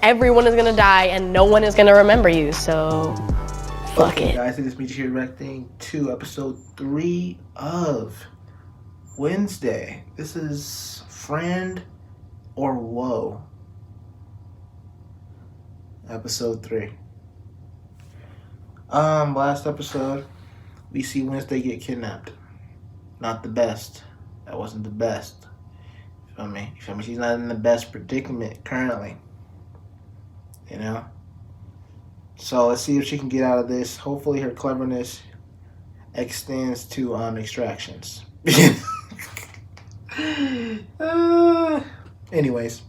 everyone is gonna die and no one is gonna remember you, so fuck it. Guys, it is me here reacting to episode 3 of Wednesday. This is Friend or Woe. Episode 3. Last episode, we see Wednesday get kidnapped. Not the best. That wasn't the best. You feel me? She's not in the best predicament currently. You know? So let's see if she can get out of this. Hopefully her cleverness extends to extractions. Anyways.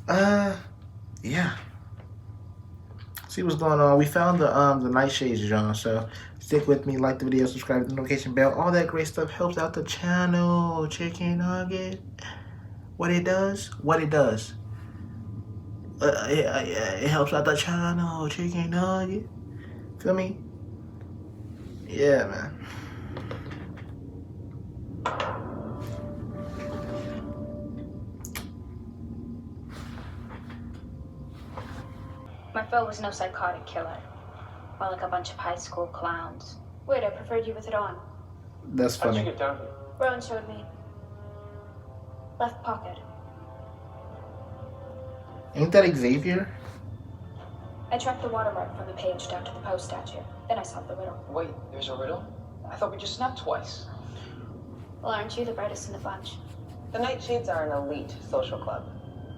Yeah. See what's going on. We found the nightshades, y'all. So stick with me, like the video, subscribe to the notification bell. All that great stuff helps out the channel. Chicken nugget. What it does? It helps out the channel. Chicken nugget. Feel me? Yeah, man. My foe was no psychotic killer. More like a bunch of high school clowns. Wait, I preferred you with it on. That's funny. How'd you get down here? Rowan showed me. Left pocket. Ain't that Xavier? I tracked the watermark from the page down to the Poe statue. Then I solved the riddle. Wait, there's a riddle? I thought we just snapped twice. Well, aren't you the brightest in the bunch? The Nightshades are an elite social club.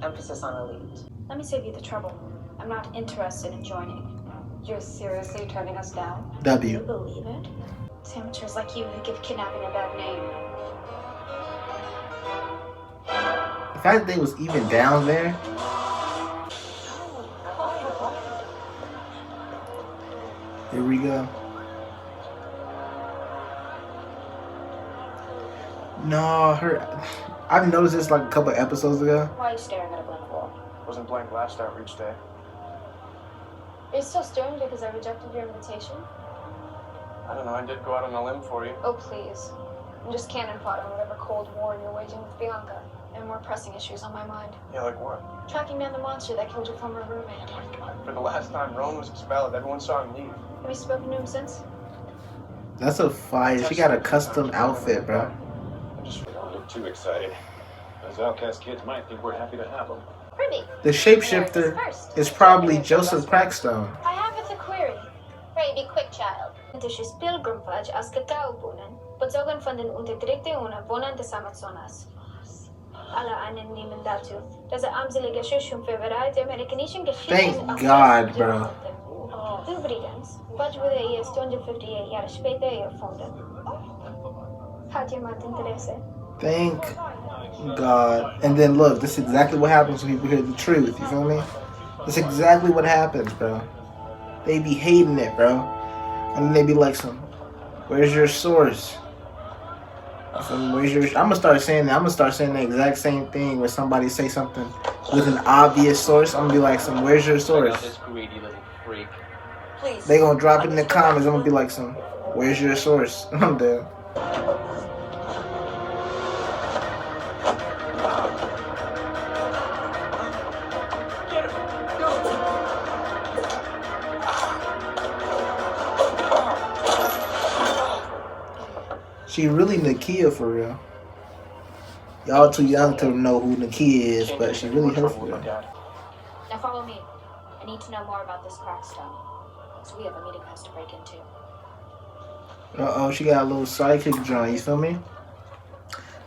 Emphasis on elite. Let me save you the trouble. I'm not interested in joining. You're seriously turning us down? Do you W. believe it? It's amateurs like you who give kidnapping a bad name. The fact that they was even down there. Here we go. No, I've noticed this like a couple episodes ago. Why are you staring at a blank wall? Wasn't blank last outreach day. Are you still staring because I rejected your invitation? I don't know, I did go out on a limb for you. Oh, please. I'm just cannon fodder in whatever Cold War you're waging with Bianca. I have more pressing issues on my mind. Yeah, like what? Tracking down the monster that killed your former roommate. Oh my god, for the last time Rowan was expelled, everyone saw him leave. Have you spoken to him since? That's a fire. She got a custom outfit, bro. Don't get too excited. Those outcast kids might think we're happy to have them. Pretty. The shapeshifter is probably Joseph Crackstone. I have a query. Pray be quick, child. Das ist pilgrimage als Kakaobohnen, bezogen von den Unterdrückten und wohnenden Amazonas. Alle Annehmen dazu, dass armselige Schüchung für bereits amerikanischen Geschichten... Thank God, bro. Übrigens, was wurde erst 258 Jahre später erfunden? Hat jemand Interesse? Thank God. And then look, this is exactly what happens when people hear the truth. You feel me? That's exactly what happens, bro. They be hating it, bro. And then they be like, where's your source? Where's your... I'm gonna start saying that. I'm gonna start saying the exact same thing when somebody say something with an obvious source. I'm gonna be like, where's your source? This greedy little freak. Please. They gonna drop it in the comments. I'm gonna be like, where's your source? I'm dead. She really Nakia for real. Y'all too young to know who Nakia is, but she really her for real. Now follow me. I need to know more about this crackstone. So we have a meeting house to break into. Uh-oh, she got a little sidekick joint, you feel me?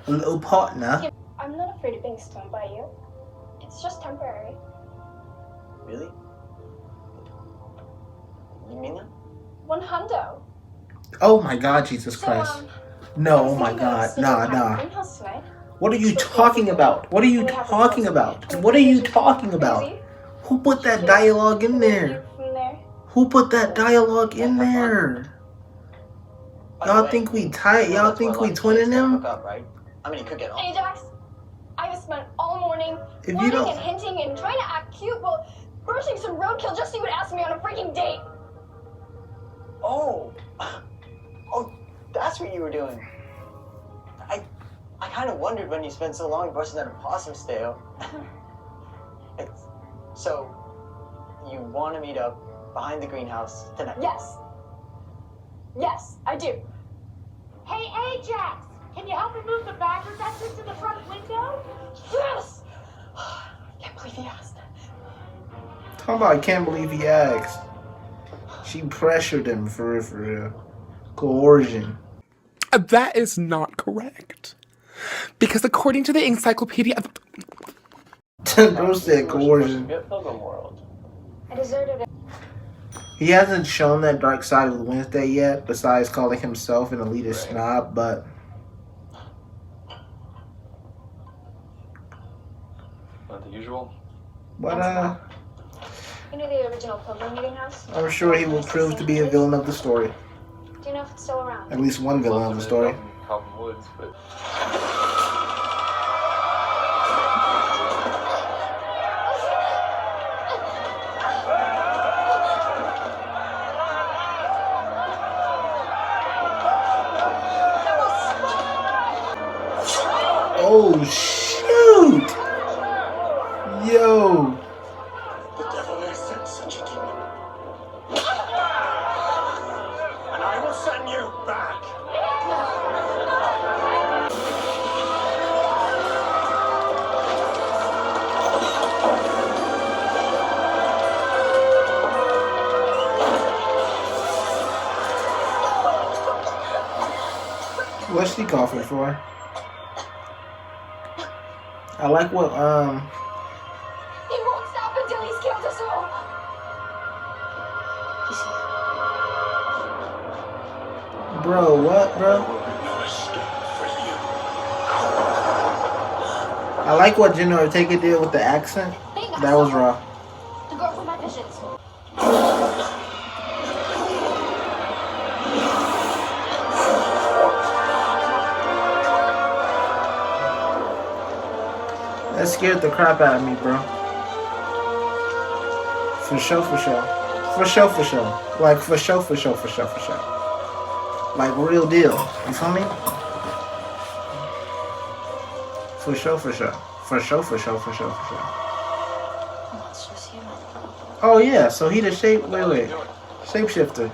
A little partner. I'm not afraid of being stung by you. It's just temporary. Really? You mean that? 100. Oh my God, Jesus Christ. No, oh my God. Nah. What are you talking about? What are you talking about? What are you talking about? Who put that dialogue in there? Who put that dialogue in there? Y'all think we tight? Y'all think we twinning them? I mean, you could get off. Ajax, I have spent all morning If you flirting don't... and hinting and trying to act cute while brushing some roadkill just so you would ask me on a freaking date. Oh, that's what you were doing. I kind of wondered when you spent so long brushing that opossum stale. It's So, you want to meet up behind the greenhouse tonight? Yes. Yes, I do. Hey, Ajax! Can you help me move the badger that's into the front window? Yes! Can't believe he asked. Talking about I can't believe he asked. She pressured him for real, for real. Coercion. That is not correct. Because according to the encyclopedia of... Bro said coercion. I deserted it. He hasn't shown that dark side of Wednesday yet, besides calling himself an elitist snob, but... Not the usual. But, You know the original Pilgrim Meeting House? I'm sure he will prove to be a villain of the story. Do you know if it's still around? At least one villain of the story. Calvin Woods, but Oh, shoot! Yo! the devil has sent such a demon. And I will send you back. What's she coughing for? I like what, He won't stop until he's killed us all. Bro, what, bro? No escape for you. I like what Jenna Ortega did with the accent. That was raw. The girl from my visions. That scared the crap out of me, bro. For sure, for sure. For sure, for sure. Like, for sure, for sure, for sure, for sure. Like, real deal. You feel me? For sure, for sure. For sure, for sure, for sure, for sure. Monstrous human. Oh, yeah, so he the wait. Shapeshifter.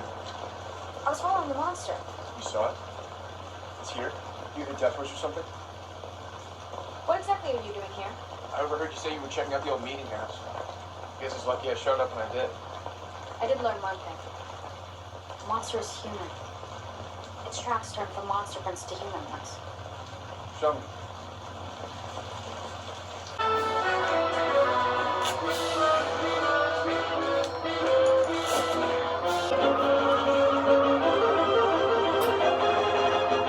I was following the monster. You saw it? It's here? You hit Death Wish or something? What exactly are you doing here? I overheard you say you were checking out the old meeting house. Guess it's lucky I showed up when I did. I did learn one thing. The monster is human. Its tracks turn from monster prince to human ones. Show me.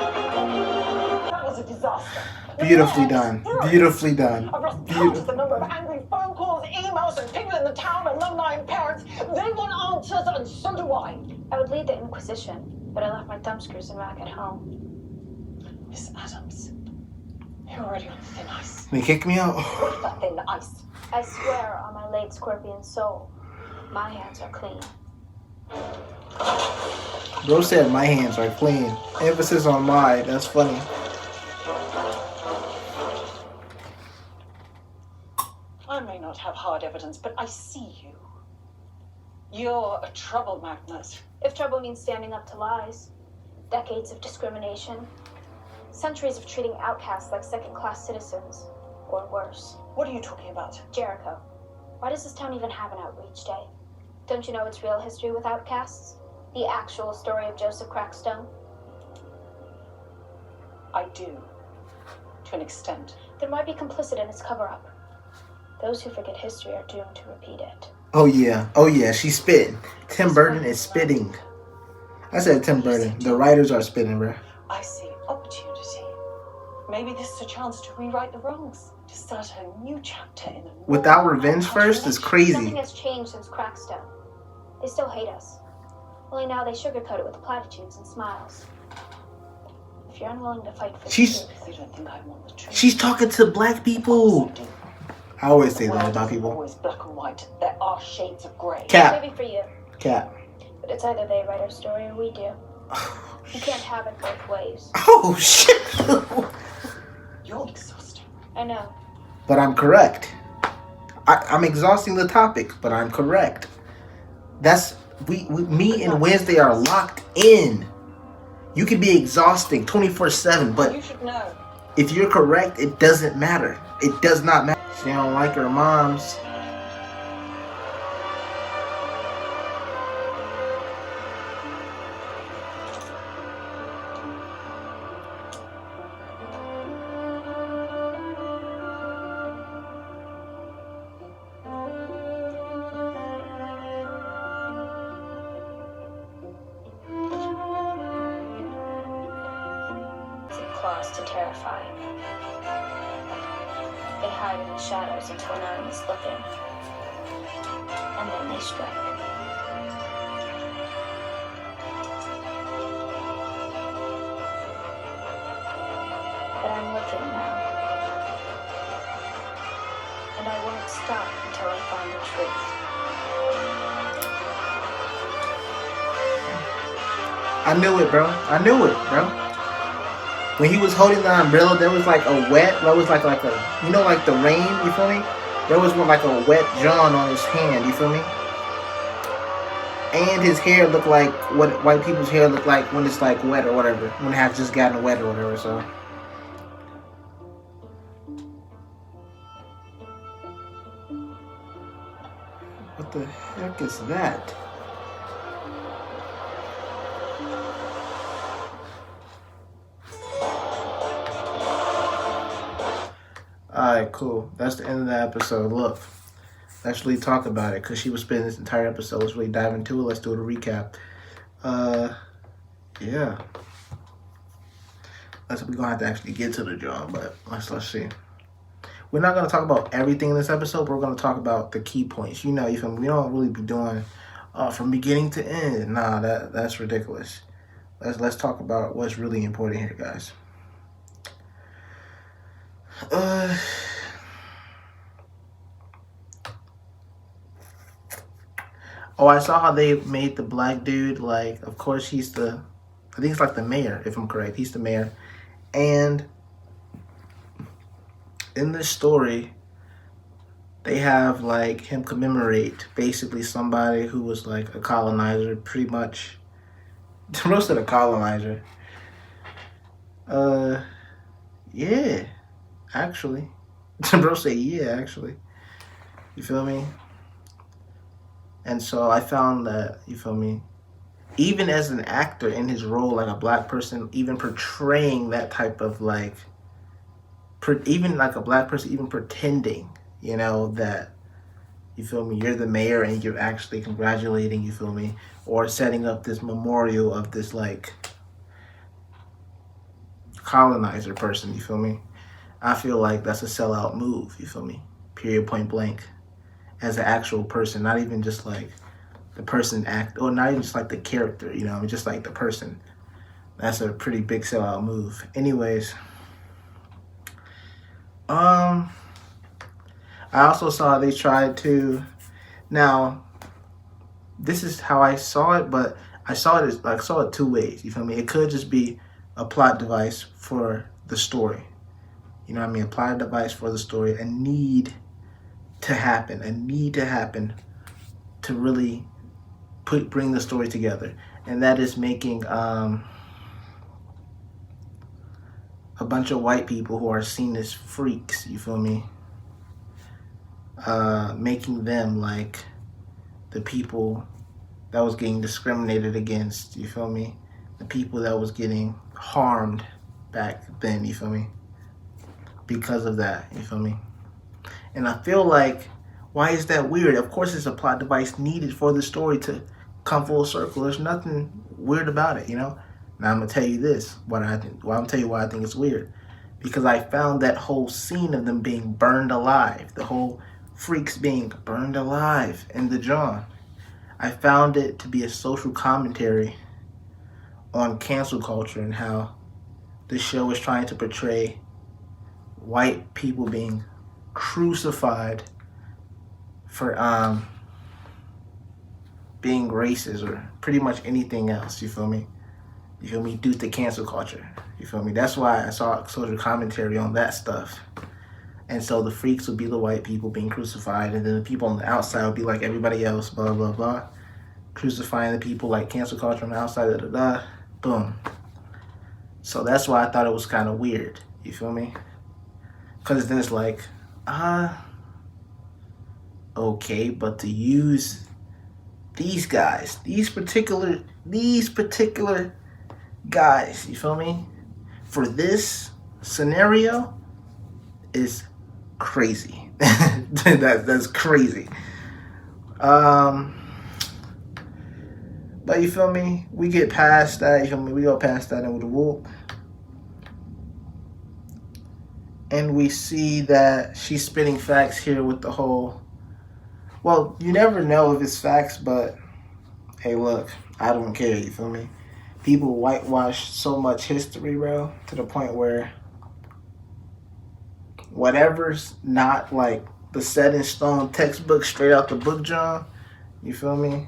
That was a disaster. Beautifully done. Beautifully done. I've lost count of the number of angry phone calls, emails, and people in the town, alumni and parents. They want answers, and so do I. I would lead the Inquisition, but I left my thumbscrews and rack at home. Miss Adams, you're already on thin ice. They kicked me out. What is that thin ice? I swear on my late scorpion soul, my hands are clean. Bro said my hands are clean. Emphasis on my. That's funny. I may not have hard evidence, but I see you. You're a trouble magnet. If trouble means standing up to lies, decades of discrimination, centuries of treating outcasts like second-class citizens, or worse. What are you talking about? Jericho, why does this town even have an outreach day? Don't you know its real history with outcasts? The actual story of Joseph Crackstone? I do. To an extent. Then why be complicit in its cover-up? Those who forget history are doomed to repeat it. Oh, yeah. Oh, yeah. She's spitting. Tim Burton is spitting. I said Tim Burton. The writers are spitting, bro. I see opportunity. Maybe this is a chance to rewrite the wrongs. To start a new chapter in a Without revenge first is crazy. Nothing has changed since Crackstone. They still hate us. Only now they sugarcoat it with platitudes and smiles. If you're unwilling to fight for the truth, You don't think I want the truth? She's talking to black people. Of course I do. I always say that World about isn't people. always black and white. There are shades of grey. Cap. maybe for you, Cap. but it's either they write our story or we do. You can't have it both ways. Oh, shit. You're exhausting. I know. But I'm correct. I'm exhausting the topic, but I'm correct. That's me and Wednesday are locked in. You can be exhausting 24/7, but You should know. if you're correct, it doesn't matter. It does not matter. She don't like her moms. Claws to terrify. They hide in the shadows until no one is looking. And then they strike. But I'm looking now. And I won't stop until I find the truth. I knew it, bro. I knew it, bro. When he was holding the umbrella, there was like a wet, that was like a, you know, like the rain, you feel me? There was one like a wet John on his hand, you feel me? And his hair looked like what white people's hair look like when it's like wet or whatever, when it has just gotten wet or whatever, so. What the heck is that? Alright, cool. That's the end of the episode. Look, let's really talk about it because she was spending this entire episode. Let's really dive into it. Let's do a recap. Yeah. We're gonna have to actually get to the job, but let's see. We're not gonna talk about everything in this episode, but we're gonna talk about the key points. You know, you feel me? We don't really be doing from beginning to end. Nah, that's ridiculous. Let's talk about what's really important here, guys. Oh, I saw how they made the black dude, like, of course he's I think it's like the mayor, if I'm correct. He's the mayor. And in this story, they have like him commemorate basically somebody who was like a colonizer, pretty much. Most of the colonizer. Yeah. Actually. Bro say yeah, actually. You feel me? And so I found that, you feel me, even as an actor in his role, like a black person, even portraying that type of like, even like a black person, even pretending, you know, that, you feel me, you're the mayor and you're actually congratulating, you feel me, or setting up this memorial of this like colonizer person, you feel me? I feel like that's a sellout move, you feel me? Period, point blank. As an actual person, not even just like the person or not even just like the character, you know, just like the person. That's a pretty big sellout move. Anyways, I also saw they tried to, now, this is how I saw it, but I saw it two ways, you feel me? It could just be a plot device for the story. You know what I mean? A plot device for the story, a need to happen to really bring the story together. And that is making a bunch of white people who are seen as freaks, you feel me? Making them like the people that was getting discriminated against, you feel me? The people that was getting harmed back then, you feel me? Because of that, you feel me? And I feel like, why is that weird? Of course it's a plot device needed for the story to come full circle. There's nothing weird about it, you know? Now I'm gonna tell you this, what I think. Well, I'm gonna tell you why I think it's weird. Because I found that whole scene of them being burned alive, the whole freaks being burned alive in the John, I found it to be a social commentary on cancel culture and how the show is trying to portray white people being crucified for being racist or pretty much anything else, you feel me? You feel me? Due to cancel culture, you feel me? That's why I saw social commentary on that stuff. And so the freaks would be the white people being crucified, and then the people on the outside would be like everybody else, blah, blah, blah. Crucifying the people like cancel culture on the outside, da, da, da. Boom. So that's why I thought it was kind of weird. You feel me? Because then it's like, okay, but to use these guys, these particular guys, you feel me? For this scenario is crazy. That's crazy. But you feel me? We get past that, you feel me? We go past that and with a whoop. And we see that she's spitting facts here with the whole, well, you never know if it's facts, but hey, look, I don't care, you feel me? People whitewash so much history, bro, to the point where whatever's not like the set in stone textbook straight out the book, John, you feel me?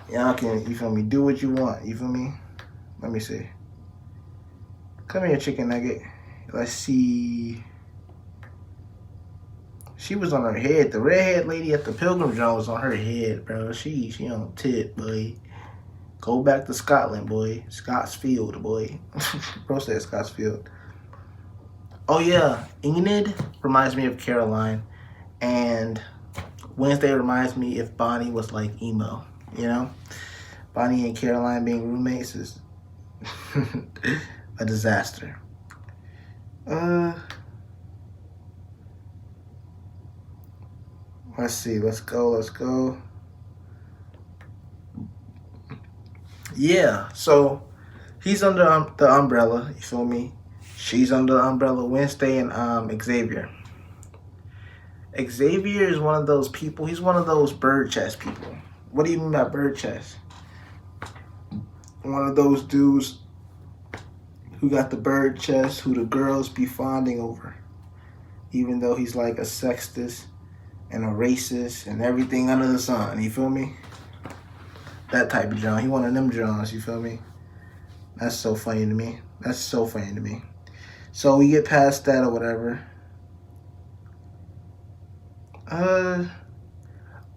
Y'all can, you feel me, do what you want, you feel me? Let me see. Come here, chicken nugget. Let's see. She was on her head. The redhead lady at the Pilgrim Jones was on her head, bro. She on tit, boy. Go back to Scotland, boy. Scottsfield, boy. Bro said Scottsfield. Oh, yeah. Enid reminds me of Caroline. And Wednesday reminds me if Bonnie was like emo, you know? Bonnie and Caroline being roommates is a disaster. Let's see. Let's go. Yeah, so he's under the umbrella, you feel me? She's under the umbrella, Wednesday and Xavier. Xavier is one of those people, he's one of those bird chest people. What do you mean by bird chest? One of those dudes who got the bird chest, who the girls be fawning over. Even though he's like a sexist and a racist and everything under the sun, you feel me? That type of John. He one of them Johns, you feel me? That's so funny to me. So we get past that or whatever. Oh,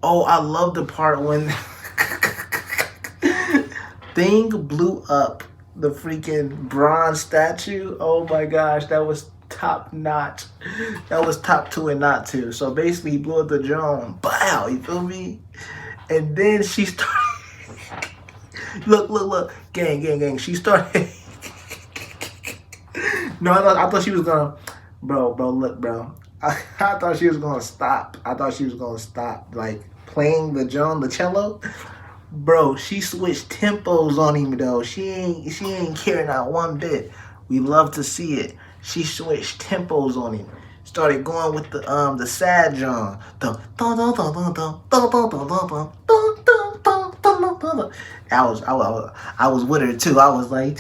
I love the part when Thing blew up the freaking bronze statue. Oh my gosh, that was top notch. That was top 2 and not 2. So basically he blew up the drone. Bow, you feel me? And then she started Look. Gang. She started No, I thought she was gonna Bro, look, bro. I thought she was gonna stop. Like playing the cello. Bro, she switched tempos on him though. She ain't caring not one bit. We love to see it. She switched tempos on him. Started going with the sad John. I was with her too. I was like,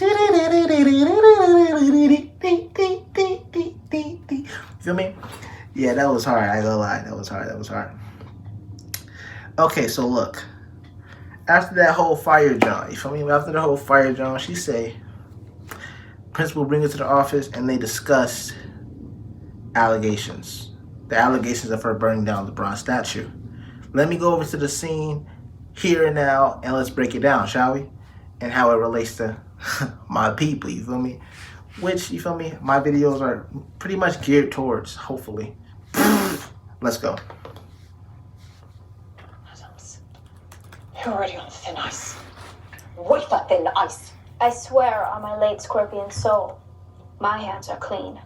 feel me? Yeah, that was hard. I ain't gonna lie. That was hard. Okay, so look. After that whole fire John, you feel me? After the whole fire John, she say, principal bring her to the office and they discuss allegations. The allegations of her burning down the bronze statue. Let me go over to the scene here and now and let's break it down, shall we? And how it relates to my people, you feel me? Which, you feel me? My videos are pretty much geared towards, hopefully. Let's go. Adams, you're already on thin ice. Wafer thin ice. I swear on my late scorpion soul, my hands are clean.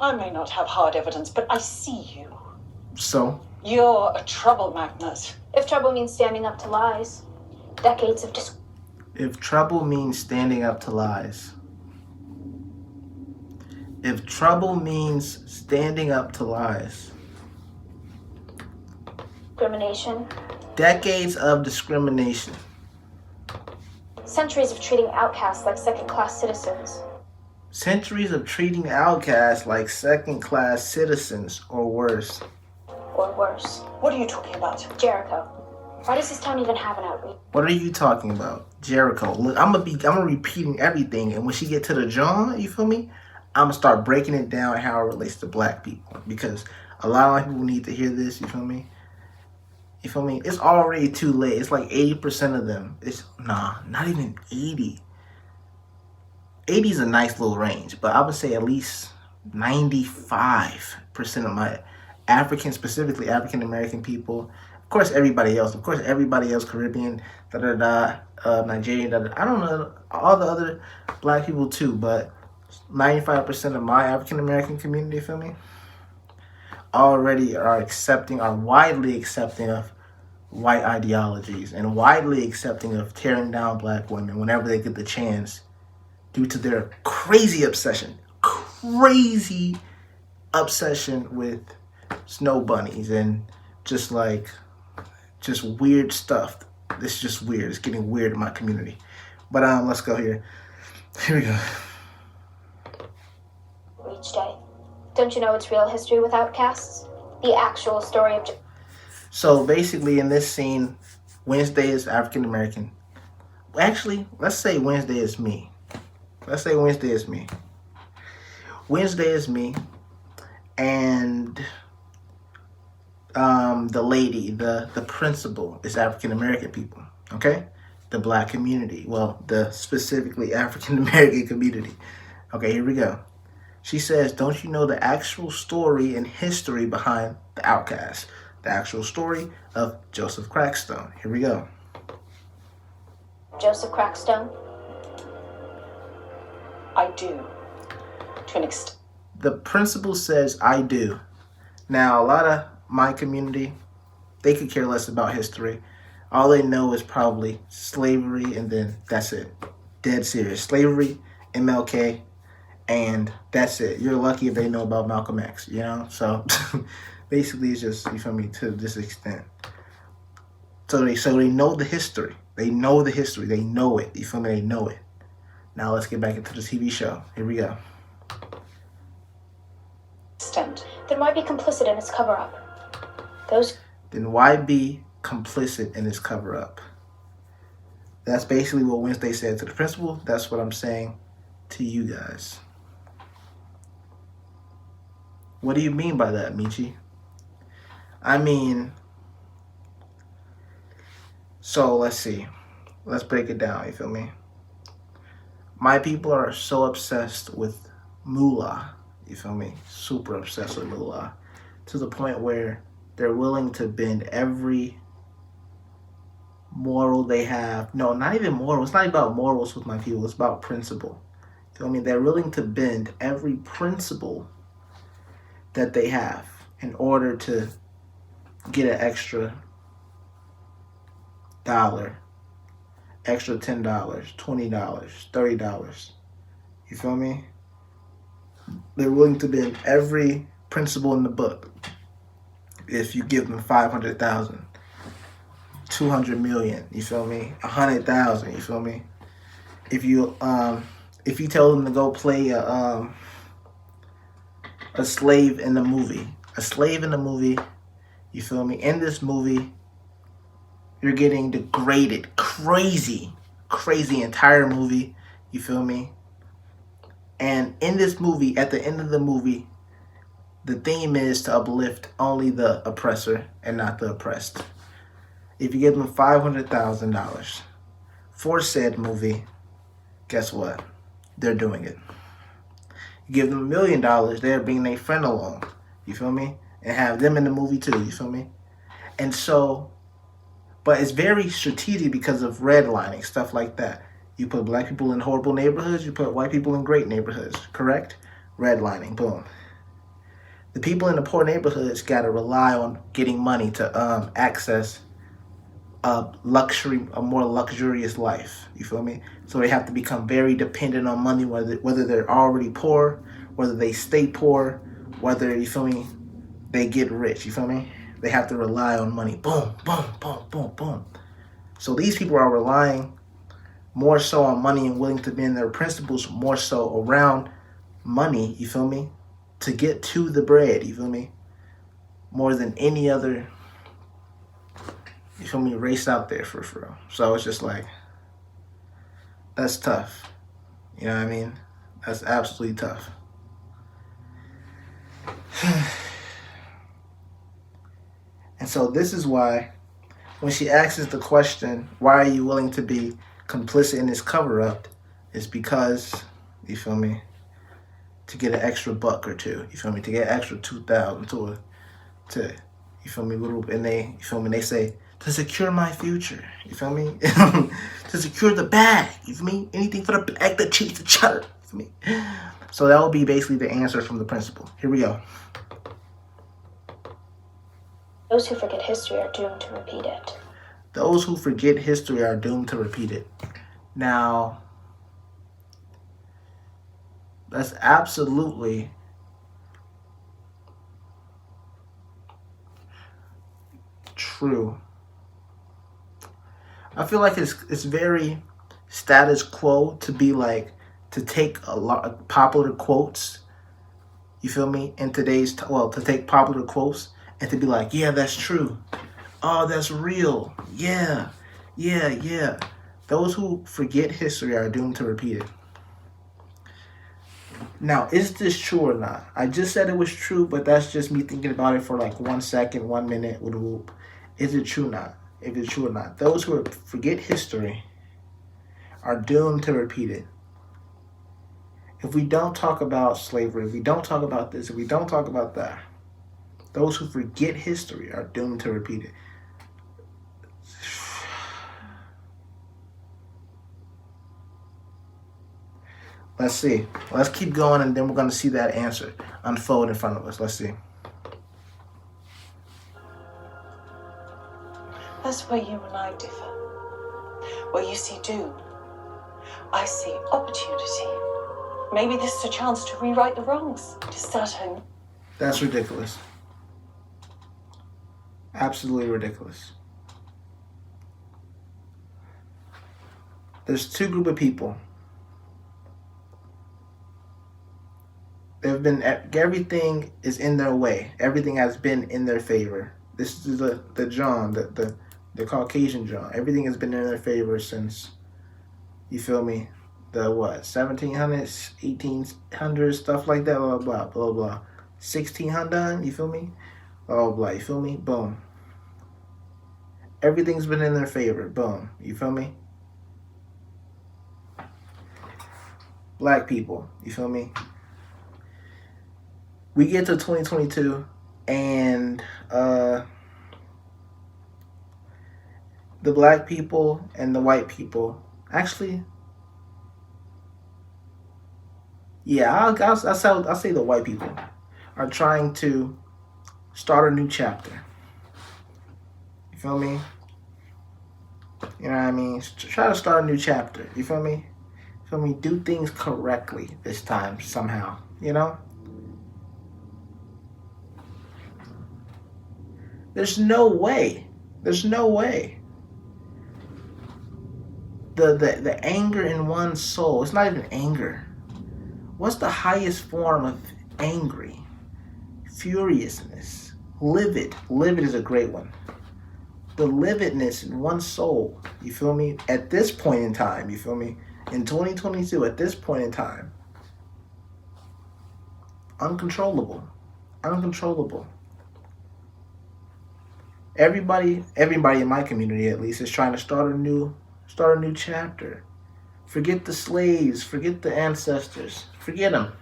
I may not have hard evidence, but I see you. So? You're a trouble magnet. If trouble means standing up to lies, decades of If trouble means standing up to lies. If trouble means standing up to lies. discrimination, Decades of discrimination. centuries of treating outcasts like second-class citizens. Centuries of treating outcasts like second-class citizens or worse. Or worse. worse. What are you talking about? Jericho. Why does this town even have an outreach? What are you talking about? Jericho. Look, I'm gonna repeating everything, and when she get to the John, you feel me? I'm gonna start breaking it down how it relates to black people, because a lot of people need to hear this. You feel me? You feel me? It's already too late. It's like 80% of them. Not even 80. 80 is a nice little range, but I would say at least 95% of my African, specifically African American people. Of course, everybody else. Caribbean, Nigerian, I don't know, all the other black people too, but 95% of my African American community, you feel me, already are widely accepting of white ideologies and widely accepting of tearing down black women whenever they get the chance due to their crazy obsession with snow bunnies and just weird stuff. This is just weird. It's getting weird in my community. But let's go here. Here we go. Each day. Don't you know it's real history with outcasts? The actual story of... So basically in this scene, Wednesday is African American. Actually, let's say Wednesday is me. Wednesday is me. And the lady, the principal is African American people. Okay? The black community. Well, the specifically African American community. Okay, here we go. She says, don't you know the actual story and history behind the outcast? The actual story of Joseph Crackstone. Here we go. Joseph Crackstone? I do. To an extent. The principal says, I do. Now, a lot of my community, they could care less about history. All they know is probably slavery, and then that's it. Dead serious. Slavery, MLK, and that's it. You're lucky if they know about Malcolm X, you know? So basically it's just, you feel me, to this extent. So they know the history. They know the history. They know it. You feel me? They know it. Now let's get back into the TV show. Here we go. Then why be complicit in its cover-up? Then why be complicit in its cover-up? That's basically what Wednesday said to the principal. That's what I'm saying to you guys. What do you mean by that, Michi? I mean, so let's see. Let's break it down, you feel me? My people are so obsessed with moolah, you feel me? Super obsessed with moolah. To the point where they're willing to bend every moral they have. No, not even moral. It's not about morals with my people. It's about principle. You feel me? They're willing to bend every principle that they have in order to get an extra $1, extra $10, $20, $30. You feel me? They're willing to bend every principle in the book. If you give them 500,000, 200 million, you feel me? 100,000, you feel me? If you tell them to go play a slave in the movie, you feel me? In this movie, you're getting degraded, crazy entire movie, you feel me? And in this movie, at the end of the movie, the theme is to uplift only the oppressor and not the oppressed. If you give them $500,000 for said movie, guess what? They're doing it. You give them $1 million, they're bringing their friend along, you feel me? And have them in the movie too, you feel me? And so, but it's very strategic because of redlining, stuff like that. You put black people in horrible neighborhoods, you put white people in great neighborhoods, correct? Redlining, boom. The people in the poor neighborhoods got to rely on getting money to access a more luxurious life, you feel me? So they have to become very dependent on money, whether they're already poor, whether they stay poor, whether, you feel me, they get rich, you feel me? They have to rely on money, boom, boom, boom, boom, boom. So these people are relying more so on money and willing to bend their principles more so around money, you feel me? To get to the bread, you feel me? more than any other, you feel me, race out there for real. So it's just like, that's tough. You know what I mean? That's absolutely tough. And so this is why when she asks the question, why are you willing to be complicit in this cover-up, it's because, you feel me, to get an extra buck or two, you feel me, to get extra 2,000 to you feel me, little, and they, you feel me, they say, to secure my future, you feel me, to secure the bag, you feel me, anything for the bag that cheats the cheddar, you feel me. So that will be basically the answer from the principal. Here we go. Those who forget history are doomed to repeat it. Those who forget history are doomed to repeat it. Now, that's absolutely true. I feel like it's very status quo to be like, to take a lot of popular quotes, you feel me, in today's, to take popular quotes and to be like, yeah, that's true. Oh, that's real. Yeah. Those who forget history are doomed to repeat it. Now, is this true or not? I just said it was true, but that's just me thinking about it for like 1 second, 1 minute with a whoop. Is it true or not? If it's true or not. Those who forget history are doomed to repeat it. If we don't talk about slavery, if we don't talk about this, if we don't talk about that, those who forget history are doomed to repeat it. Let's see. Let's keep going, and then we're going to see that answer unfold in front of us. Let's see. That's where you and I differ. Where you see doom, I see opportunity. Maybe this is a chance to rewrite the wrongs, to start home. That's ridiculous. Absolutely ridiculous. There's two groups of people. They've been, everything is in their way. Everything has been in their favor. This is the John, the Caucasian John. Everything has been in their favor since, you feel me, the what, 1700s, 1800s, stuff like that, blah, blah, blah, blah. 1600, you feel me? Blah, blah, you feel me? Boom. Everything's been in their favor. Boom. You feel me? Black people, you feel me? We get to 2022 and the black people and the white people, actually, yeah, I'll say the white people are trying to start a new chapter. You feel me? You know what I mean? Try to start a new chapter. You feel me? Feel me? Do things correctly this time somehow. You know? There's no way. There's no way. The anger in one's soul, it's not even anger. What's the highest form of angry? Furiousness. Livid. Livid is a great one. The lividness in one's soul, you feel me? At this point in time, you feel me? In 2022, at this point in time, uncontrollable. Uncontrollable. Everybody in my community at least is trying to start a new chapter. Forget the slaves, forget the ancestors, forget them.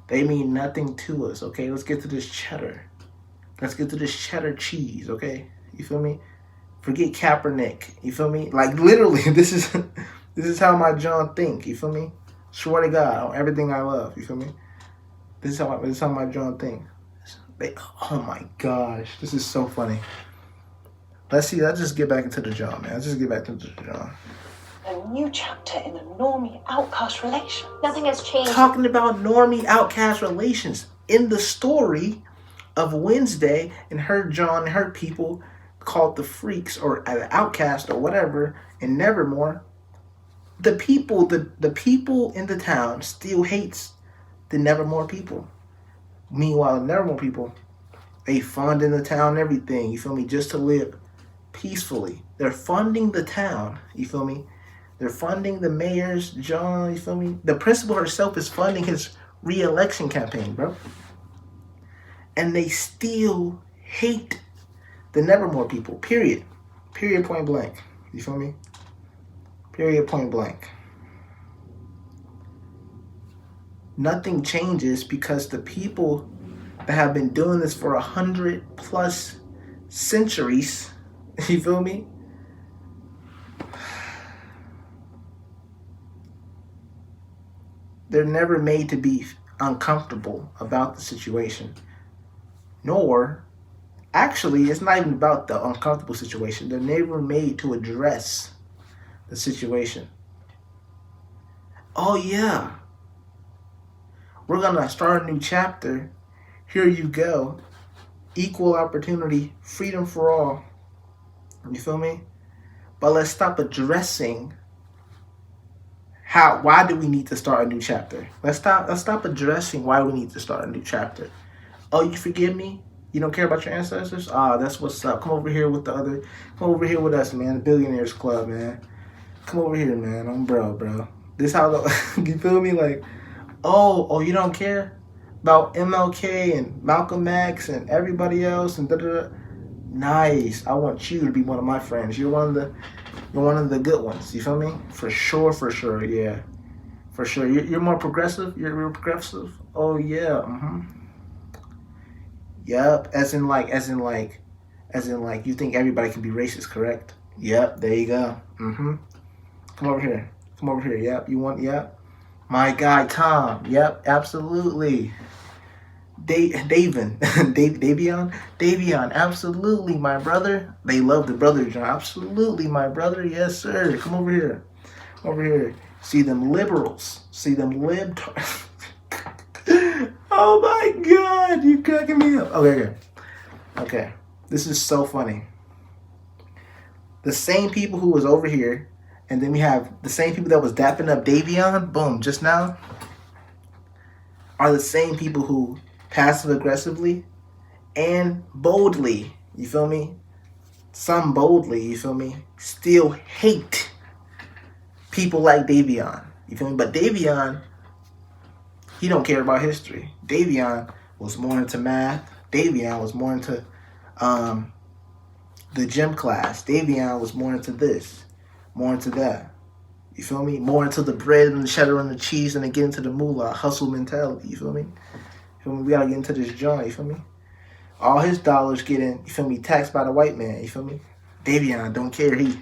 They mean nothing to us, okay? Let's get to this cheddar. Let's get to this cheddar cheese, okay? You feel me? Forget Kaepernick, you feel me? Like literally, this is how my John think, you feel me? Swear to God, on everything I love, you feel me? This is how my John think. Oh my gosh, this is so funny. Let's just get back into the John, man. Let's just get back into the John. A new chapter in the normie outcast relation. Nothing has changed. Talking about normie outcast relations in the story of Wednesday and her John and her people called the freaks or the outcast or whatever in Nevermore. The people in the town still hates the Nevermore people. Meanwhile, the Nevermore people They funding the town, everything, you feel me, just to live peacefully. They're funding the town, you feel me? They're funding the mayor's John, you feel me? The principal herself is funding his re-election campaign, bro. And they still hate the Nevermore people, period. Period, point blank. You feel me? Period, point blank. Nothing changes because the people that have been doing this for 100+ centuries, you feel me? They're never made to be uncomfortable about the situation. Nor, actually, it's not even about the uncomfortable situation. They're never made to address the situation. Oh yeah, we're gonna start a new chapter. Here you go. Equal opportunity, freedom for all. You feel me? But let's stop addressing why do we need to start a new chapter? Let's stop addressing why we need to start a new chapter. Oh, you forgive me? You don't care about your ancestors? Ah, that's what's up. Come over here with come over here with us, man. The Billionaires Club, man. Come over here, man. I'm bro. This how you feel me? Like, oh, you don't care about MLK and Malcolm X and everybody else and da. Nice. I want you to be one of my friends. You're one of the good ones. You feel me? For sure. Yeah, for sure. You're more progressive. You're real progressive. Oh yeah. Yep. As in like, you think everybody can be racist, correct? Yep. There you go. Come over here. Yep. You want? Yep. My guy Tom. Yep. Absolutely. Davion, absolutely, my brother. They love the brother, John. Absolutely, my brother. Yes, sir. Come over here. See them liberals. See them libtards. Oh my God, you cracking me up. Okay. This is so funny. The same people who was over here, and then we have the same people that was dapping up Davion, boom, just now, are the same people who passive aggressively and boldly, you feel me? Some boldly, you feel me? Still hate people like Davion, you feel me? But Davion, he don't care about history. Davion was more into math. Davion was more into the gym class. Davion was more into this, more into that. You feel me? More into the bread and the cheddar and the cheese and then get into the moolah, hustle mentality, you feel me? We gotta get into this joint, you feel me? All his dollars getting, you feel me, taxed by the white man, you feel me? Davion don't care. He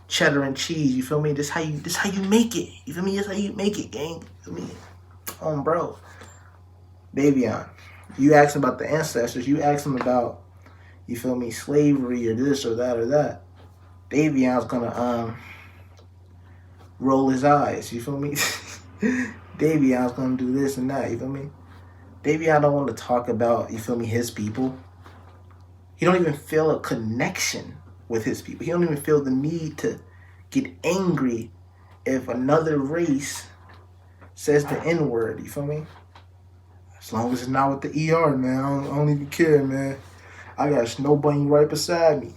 cheddar and cheese, you feel me? This how you make it. You feel me? This how you make it, gang. You feel me? Bro. Davion. You ask him about the ancestors, you ask him about, you feel me, slavery or this or that or that. Davion's gonna roll his eyes, you feel me? Davion's gonna do this and that, you feel me? Davion don't want to talk about, you feel me, his people. He don't even feel a connection with his people. He don't even feel the need to get angry if another race says the N-word, you feel me? As long as it's not with the ER, man, I don't even care, man. I got a snow bunny right beside me.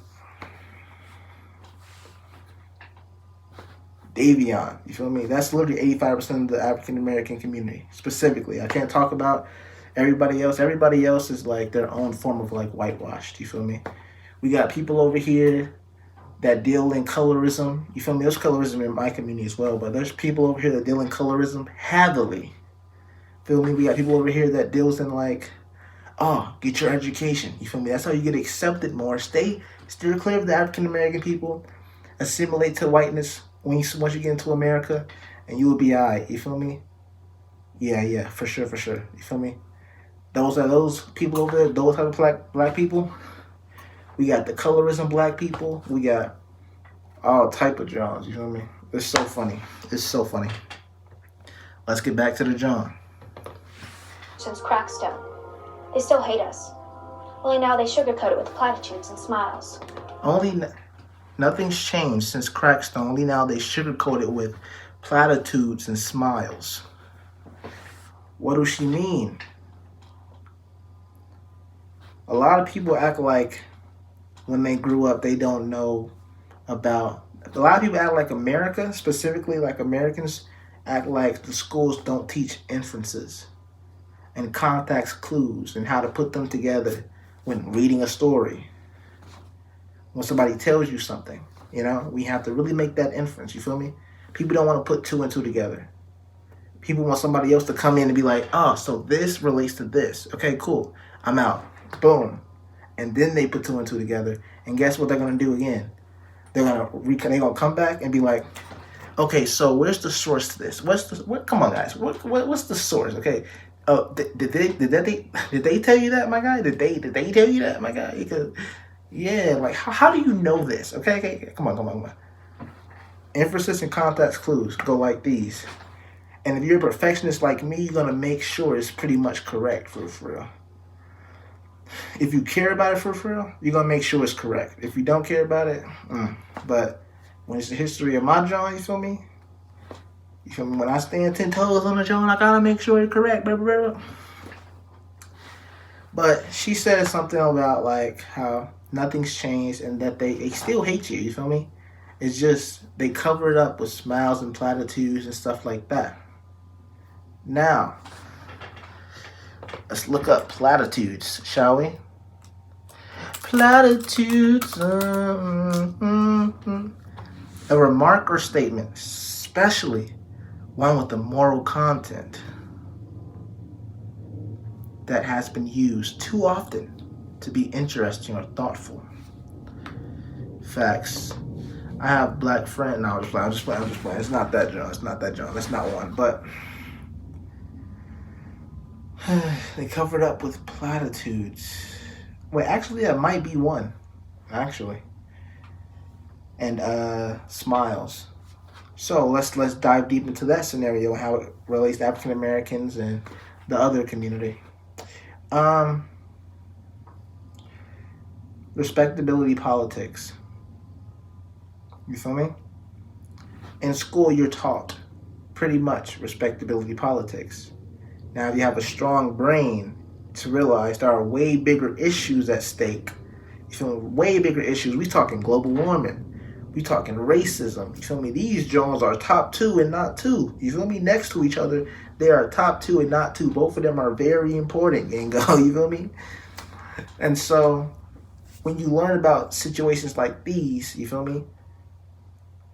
Davion, you feel me? That's literally 85% of the African American community, specifically. I can't talk about everybody else. Everybody else is like their own form of like whitewashed, you feel me? We got people over here that deal in colorism, you feel me? There's colorism in my community as well, but there's people over here that deal in colorism heavily. Feel me? We got people over here that deals in like, get your education, you feel me? That's how you get accepted more. Steer clear of the African American people, assimilate to whiteness once you get into America, and you will be alright, you feel me? Yeah, for sure, you feel me? Those people over there, those type of black people. We got the colorism black people. We got all type of Johns, you feel me? It's so funny. Let's get back to the John. Since Crackstone, they still hate us. Only now they sugarcoat it with platitudes and smiles. Nothing's changed since Crackstone. Only now they sugarcoat it with platitudes and smiles. What does she mean? A lot of people act like when they grew up, they don't know about. A lot of people act like America, specifically like Americans, act like the schools don't teach inferences and context clues and how to put them together when reading a story. When somebody tells you something, you know, we have to really make that inference. You feel me? People don't want to put two and two together. People want somebody else to come in and be like, oh, so this relates to this. Okay, cool. I'm out. Boom. And then they put two and two together. And guess what they're going to do again? They're gonna come back and be like, okay, so where's the source to this? Come on, guys. What's the source? Okay. Did they tell you that, my guy? Did they tell you that, my guy? Because yeah, like how do you know this? Okay. Come on. Emphasis and context clues go like these. And if you're a perfectionist like me, you're gonna make sure it's pretty much correct for real. If you care about it for real, you're gonna make sure it's correct. If you don't care about it, but when it's the history of my John, you feel me? You feel me? When I stand 10 toes on the John, I gotta make sure it's correct, blah. But she said something about like how nothing's changed and that they still hate you. You feel me? It's just they cover it up with smiles and platitudes and stuff like that. Now, let's look up platitudes, shall we? Platitudes. A remark or statement, especially one with a moral content that has been used too often to be interesting or thoughtful. Facts. I have black friends. No, I'm just playing. It's not that John. That's not one. But they covered up with platitudes. Wait, actually, that might be one. Actually. And smiles. So let's dive deep into that scenario and how it relates to African Americans and the other community. Respectability politics. You feel me? In school, you're taught pretty much respectability politics. Now, if you have a strong brain to realize there are way bigger issues at stake, you feel me? Way bigger issues. We talking global warming. We talking racism. You feel me? These Jones are top two and not two. You feel me? Next to each other, they are top two and not two. Both of them are very important. You feel me? And so, when you learn about situations like these, you feel me?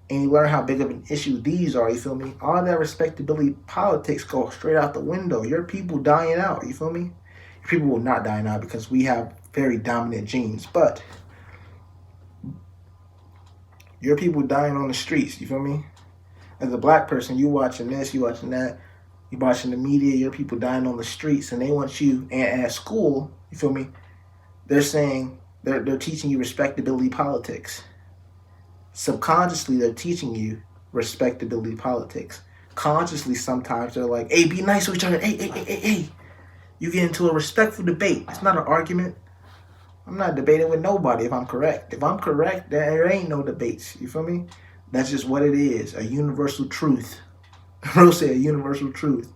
And you learn how big of an issue these are, you feel me? All that respectability politics go straight out the window. Your people dying out, you feel me? Your people will not die out because we have very dominant genes. But your people dying on the streets, you feel me? As a black person, you watching this, you watching that, you watching the media, your people dying on the streets, and they want you, and at school, you feel me? They're saying, they're teaching you respectability politics. Subconsciously, they're teaching you respectability politics. Consciously, sometimes they're like, hey, be nice to each other. Hey. You get into a respectful debate. It's not an argument. I'm not debating with nobody if I'm correct. If I'm correct, there ain't no debates. You feel me? That's just what it is. A universal truth. Bro said a universal truth.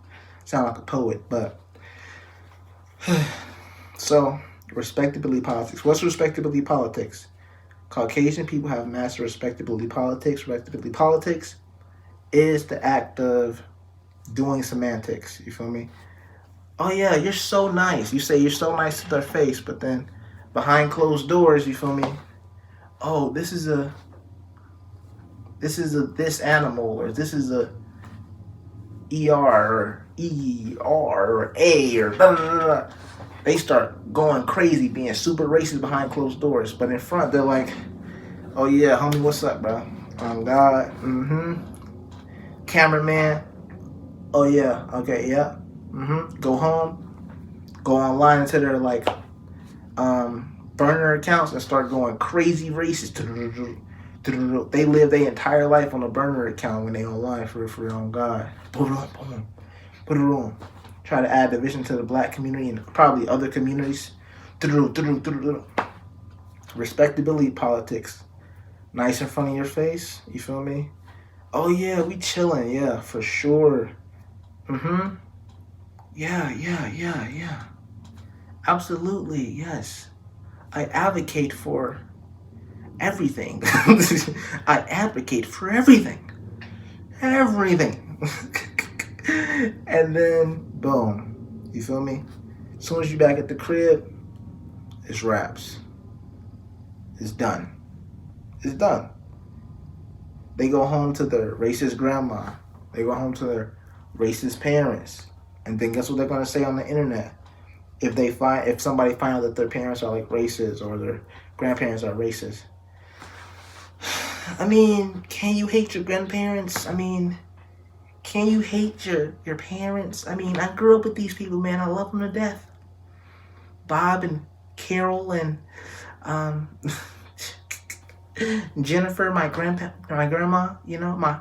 Sound like a poet, but. So, respectability politics. What's respectability politics? Caucasian people have mastered respectability politics. Respectability politics is the act of doing semantics. You feel me? Oh yeah, you're so nice. You say you're so nice to their face, but then behind closed doors, you feel me? Oh, this is a this animal, or this is a ER or ER or A or blah, blah, blah. They start going crazy, being super racist behind closed doors. But in front, they're like, oh yeah, homie, what's up, bro? God, Cameraman, oh yeah, okay, yeah. Go home, go online into their like burner accounts and start going crazy racist. They live their entire life on a burner account when they online for their own God. Put it on. Try to add division to the black community and probably other communities. Respectability politics. Nice in front of your face. You feel me? Oh yeah, we chilling. Yeah, for sure. Yeah. Absolutely, yes. I advocate for everything. I advocate for everything. Everything. And then, boom. You feel me? As soon as you back at the crib, it's wraps. It's done. It's done. They go home to their racist grandma. They go home to their racist parents. And then guess what they're going to say on the internet? If somebody finds out that their parents are like racist or their grandparents are racist. I mean, can you hate your grandparents? I mean, can you hate your parents? I mean, I grew up with these people, man. I love them to death. Bob and Carol and Jennifer, my grandma, you know, my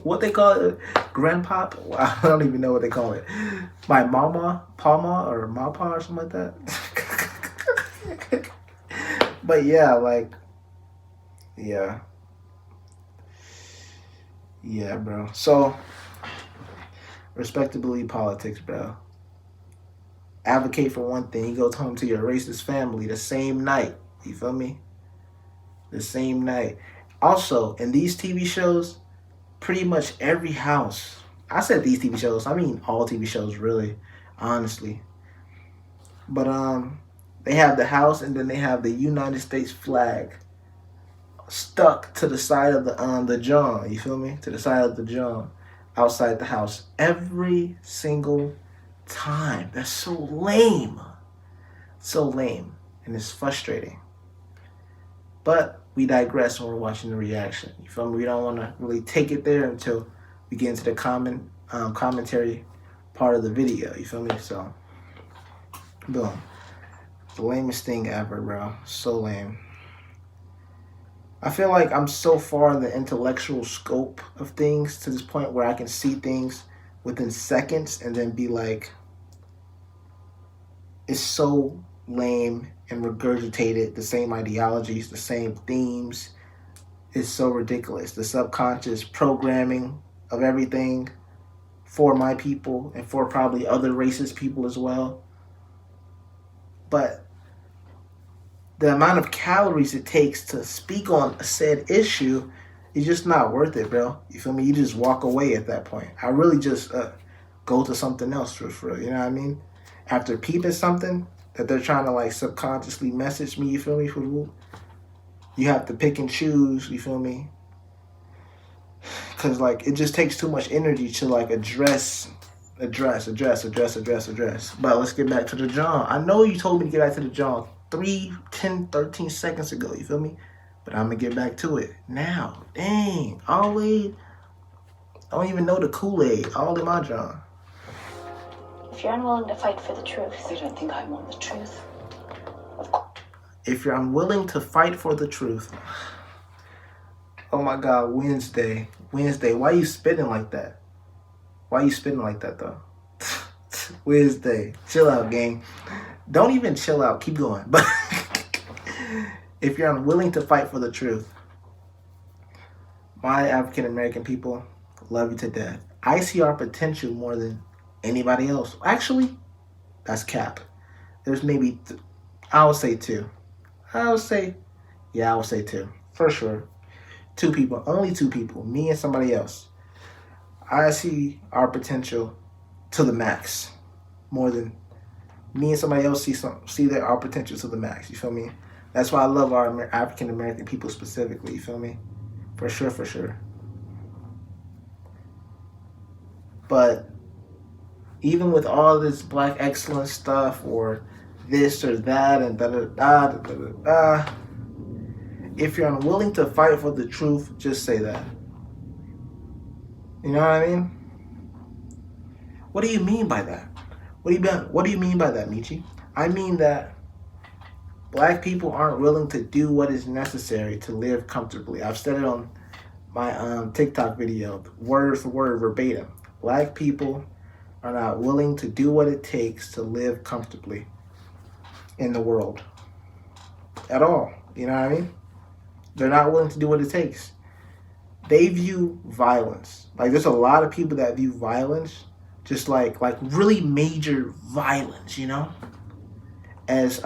what they call it, grandpop. I don't even know what they call it. My palma or mapa or something like that. But yeah, like, yeah, bro. So, respectability politics, bro. Advocate for one thing. You go home to your racist family the same night. You feel me? The same night. Also, in these TV shows, pretty much every house. I said these TV shows. I mean all TV shows, really, honestly. But they have the house, and then they have the United States flag stuck to the side of the john. You feel me? To the side of the john, outside the house, every single time. That's so lame. So lame, and it's frustrating. But we digress when we're watching the reaction. You feel me? We don't want to really take it there until we get into the commentary part of the video. You feel me? So, boom. The lamest thing ever, bro. So lame. I feel like I'm so far in the intellectual scope of things to this point where I can see things within seconds and then be like, it's so lame and regurgitated, the same ideologies, the same themes. It's so ridiculous. The subconscious programming of everything for my people and for probably other racist people as well. But the amount of calories it takes to speak on a said issue is just not worth it, bro. You feel me? You just walk away at that point. I really just go to something else for real. You know what I mean? After peeping something that they're trying to like subconsciously message me, you feel me? You have to pick and choose, you feel me? Because like it just takes too much energy to like address. But let's get back to the John. I know you told me to get back to the John 3, 10, 13 seconds ago, you feel me? But I'm going to get back to it now. Dang, always. I don't even know the Kool-Aid. All in my John. If you're unwilling to fight for the truth, You don't think I want the truth? If you're unwilling to fight for the truth. Oh my God, Wednesday, why you spitting like that? Why you spitting like that though? Wednesday, chill out, gang. Don't even chill out, keep going. But if you're unwilling to fight for the truth, my African American people love you to death. I see our potential more than anybody else. Actually, that's cap. There's maybe, I would say 2. I would say 2. For sure. 2 people, only 2 people, me and somebody else. I see our potential to the max more than me and somebody else see our potential to the max. You feel me? That's why I love our African American people specifically. You feel me? For sure. But even with all this black excellence stuff or this or that and da-da-da, if you're unwilling to fight for the truth, just say that. You know what I mean? What do you mean by that? What do you mean by that, Michi? I mean that black people aren't willing to do what is necessary to live comfortably. I've said it on my TikTok video, word for word, verbatim. Black people are not willing to do what it takes to live comfortably in the world. At all. You know what I mean? They're not willing to do what it takes. They view violence. Like, there's a lot of people that view violence, just like really major violence, you know, as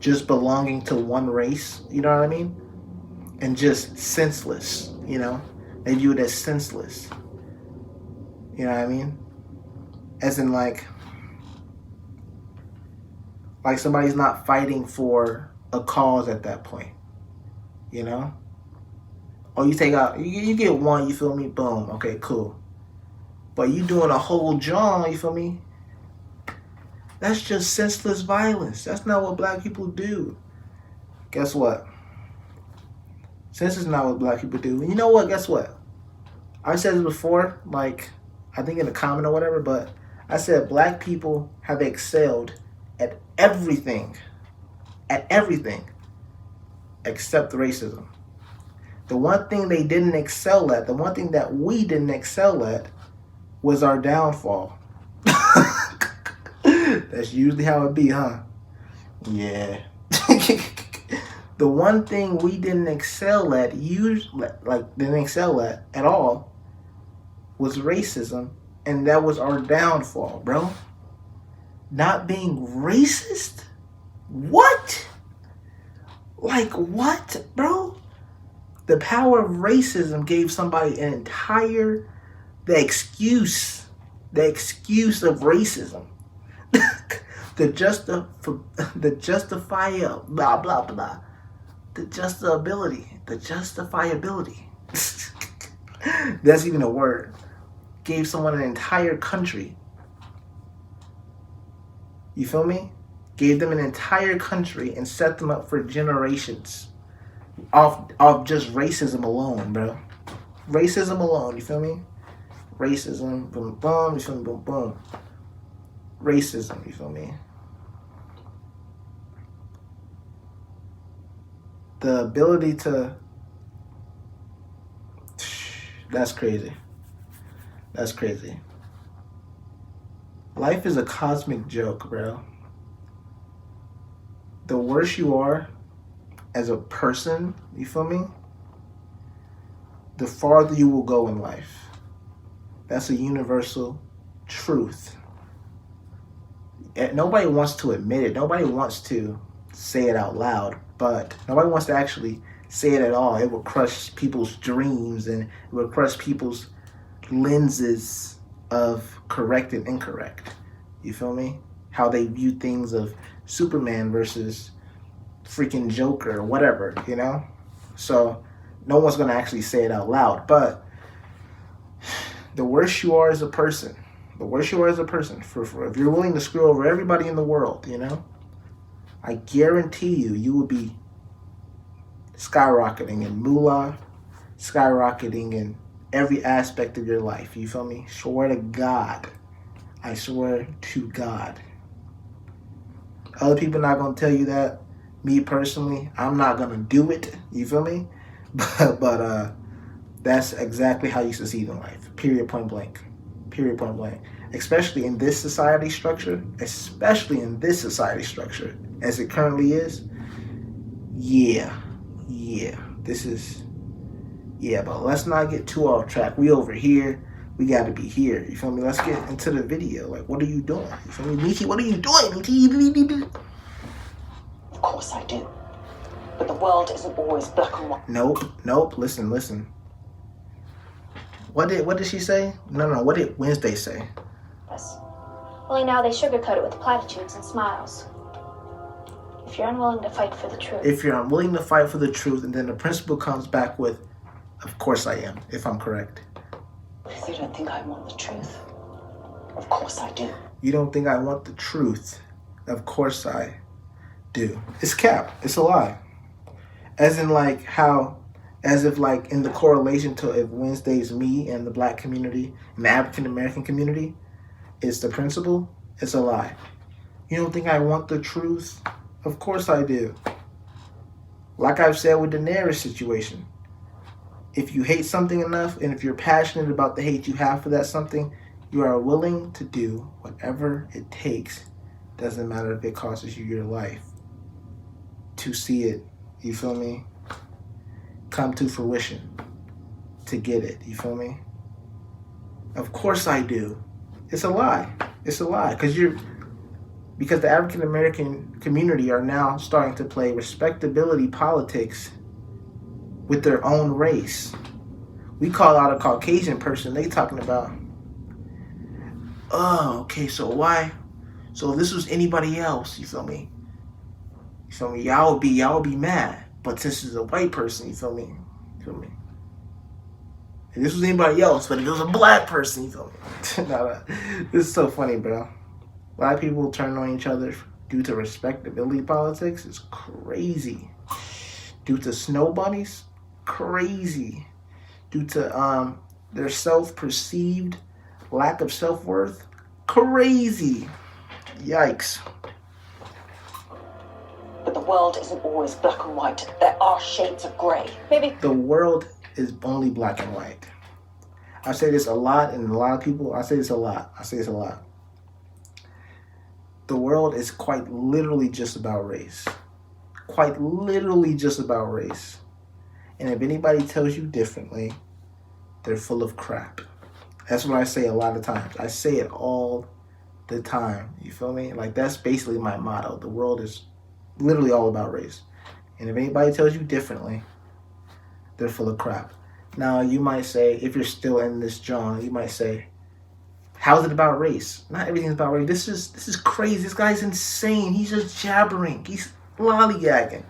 just belonging to one race, you know what I mean? And just senseless, you know? They view it as senseless. You know what I mean? As in like somebody's not fighting for a cause at that point, you know? Or you take out, you get one, you feel me? Boom, okay, cool. But you doing a whole John, you feel me? That's just senseless violence. That's not what black people do. Guess what? This is not what black people do. And you know what? Guess what? I said this before, like, I think in a comment or whatever, but I said black people have excelled at everything, except racism. The one thing they didn't excel at, the one thing that we didn't excel at, was our downfall. That's usually how it be, huh? Yeah. The one thing we didn't excel at, didn't excel at all, was racism, and that was our downfall, bro. Not being racist? What? Like what, bro? The power of racism gave somebody an entire, the excuse of racism. the justifier, blah, blah, blah. The justifiability. That's even a word. Gave someone an entire country. You feel me? Gave them an entire country and set them up for generations off just racism alone, bro. Racism alone, you feel me? Racism, boom, boom, you feel me? Boom, boom. Racism, you feel me? The ability to... That's crazy. That's crazy. Life is a cosmic joke, bro. The worse you are as a person, you feel me? The farther you will go in life. That's a universal truth. Nobody wants to admit it. Nobody wants to say it out loud, but nobody wants to actually say it at all. It will crush people's dreams, and it will crush people's lenses of correct and incorrect. You feel me? How they view things of Superman versus freaking Joker or whatever, you know? So no one's going to actually say it out loud, but the worse you are as a person, for if you're willing to screw over everybody in the world, you know, I guarantee you will be skyrocketing in moolah, skyrocketing in every aspect of your life. You feel me? Swear to God. I swear to God. Other people not going to tell you that. Me personally, I'm not going to do it. You feel me? But that's exactly how you succeed in life. Period, point blank. Period, point blank. Especially in this society structure, as it currently is. Yeah. But let's not get too off track. We over here. We got to be here. You feel me? Let's get into the video. Like, what are you doing? You feel me? Michi, what are you doing? Michi? Of course I do. But the world isn't always black and white. Nope. Listen. What did she say? No. What did Wednesday say? Yes. Only now they sugarcoat it with platitudes and smiles. If you're unwilling to fight for the truth. And then the principal comes back with, of course I am, if I'm correct. You don't think I want the truth? Of course I do. You don't think I want the truth? Of course I do. It's cap. It's a lie. As in like how, as if like in the correlation to if Wednesday's me and the black community and the African American community is the principal, it's a lie. You don't think I want the truth? Of course I do. Like I've said with the Daenerys situation. If you hate something enough, and if you're passionate about the hate you have for that something, you are willing to do whatever it takes. Doesn't matter if it costs you your life to see it, you feel me, come to fruition, to get it, you feel me? Of course I do. It's a lie. Because because the African American community are now starting to play respectability politics with their own race. We call out a Caucasian person, they talking about, oh, okay, so why? So if this was anybody else, you feel me? You feel me? Y'all would be mad. But since it's a white person, you feel me? You feel me? If this was anybody else, but if it was a black person, you feel me? No. This is so funny, bro. Black people turn on each other due to respectability politics is crazy. Due to snow bunnies, crazy. Due to their self-perceived lack of self-worth, crazy. Yikes. But the world isn't always black and white. There are shades of grey. Maybe. The world is only black and white. I say this a lot, and a lot of people, I say this a lot. The world is quite literally just about race. Quite literally just about race. And if anybody tells you differently, they're full of crap. That's what I say a lot of times. I say it all the time. You feel me? Like, that's basically my motto. The world is literally all about race. And if anybody tells you differently, they're full of crap. Now, you might say, if you're still in this genre, you might say, how's it about race? Not everything's about race. This is crazy. This guy's insane. He's just jabbering. He's lollygagging.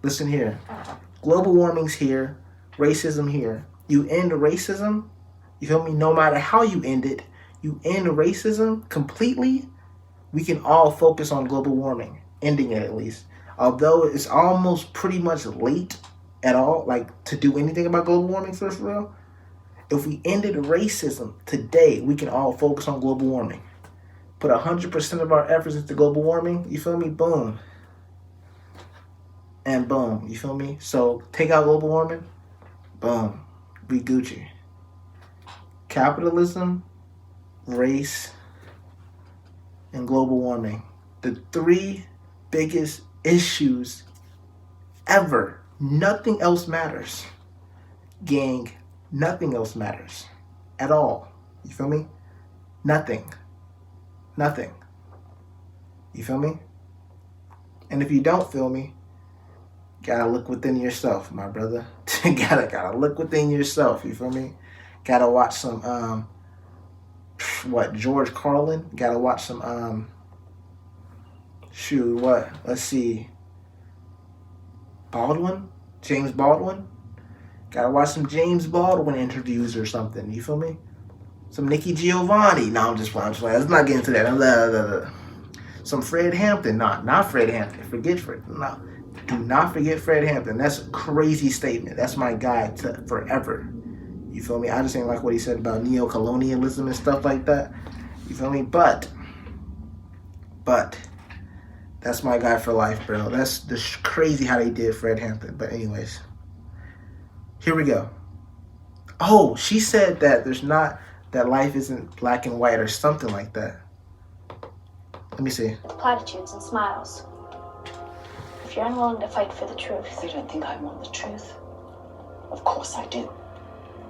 Listen here. Global warming's here. Racism here. You end racism, you feel me? No matter how you end it, you end racism completely, we can all focus on global warming. Ending it, at least. Although it's almost pretty much late at all, like, to do anything about global warming for real. If we ended racism today, we can all focus on global warming. Put 100% of our efforts into global warming, you feel me? Boom. And boom, you feel me? So, take out global warming, boom. We Gucci. Capitalism, race, and global warming. The three biggest issues ever. Nothing else matters. Gang, nothing else matters. At all. You feel me? Nothing. Nothing. You feel me? And if you don't feel me, gotta look within yourself, my brother. gotta look within yourself, you feel me? Gotta watch some, George Carlin? Gotta watch some, let's see, Baldwin? James Baldwin? Gotta watch some James Baldwin interviews or something, you feel me? Some Nikki Giovanni. No, I'm just playing. Let's not get into that. Some Fred Hampton. Not Fred Hampton. Forget Fred. No. Do not forget Fred Hampton. That's a crazy statement. That's my guy to forever. You feel me? I just ain't like what he said about neo-colonialism and stuff like that. You feel me? But that's my guy for life, bro. That's just crazy how they did Fred Hampton. But anyways, here we go. Oh, she said that life isn't black and white or something like that. Let me see. Platitudes and smiles. If you're unwilling to fight for the truth. You don't think I want the truth? Of course I do.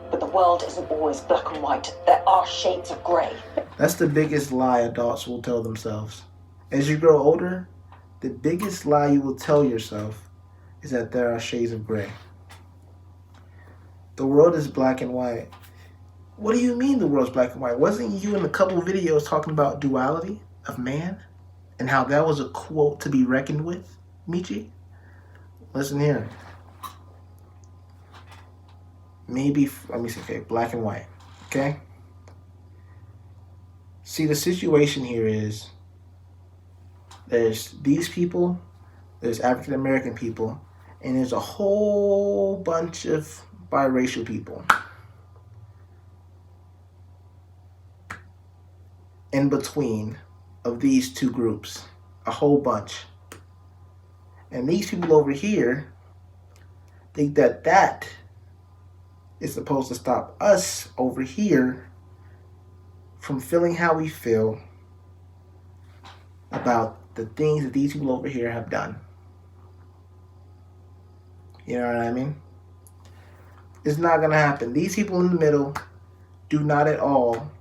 But the world isn't always black and white. There are shades of grey. That's the biggest lie adults will tell themselves. As you grow older, the biggest lie you will tell yourself is that there are shades of gray. The world is black and white. What do you mean the world's black and white? Wasn't you in a couple videos talking about duality of man? And how that was a quote to be reckoned with, Michi? Listen here. Maybe, let me see, okay, black and white, okay? See, the situation here is there's these people, there's African American people, and there's a whole bunch of biracial people. In between of these two groups, a whole bunch. And these people over here think that is supposed to stop us over here from feeling how we feel about the things that these people over here have done. You know what I mean? It's not going to happen. These people in the middle do not at all,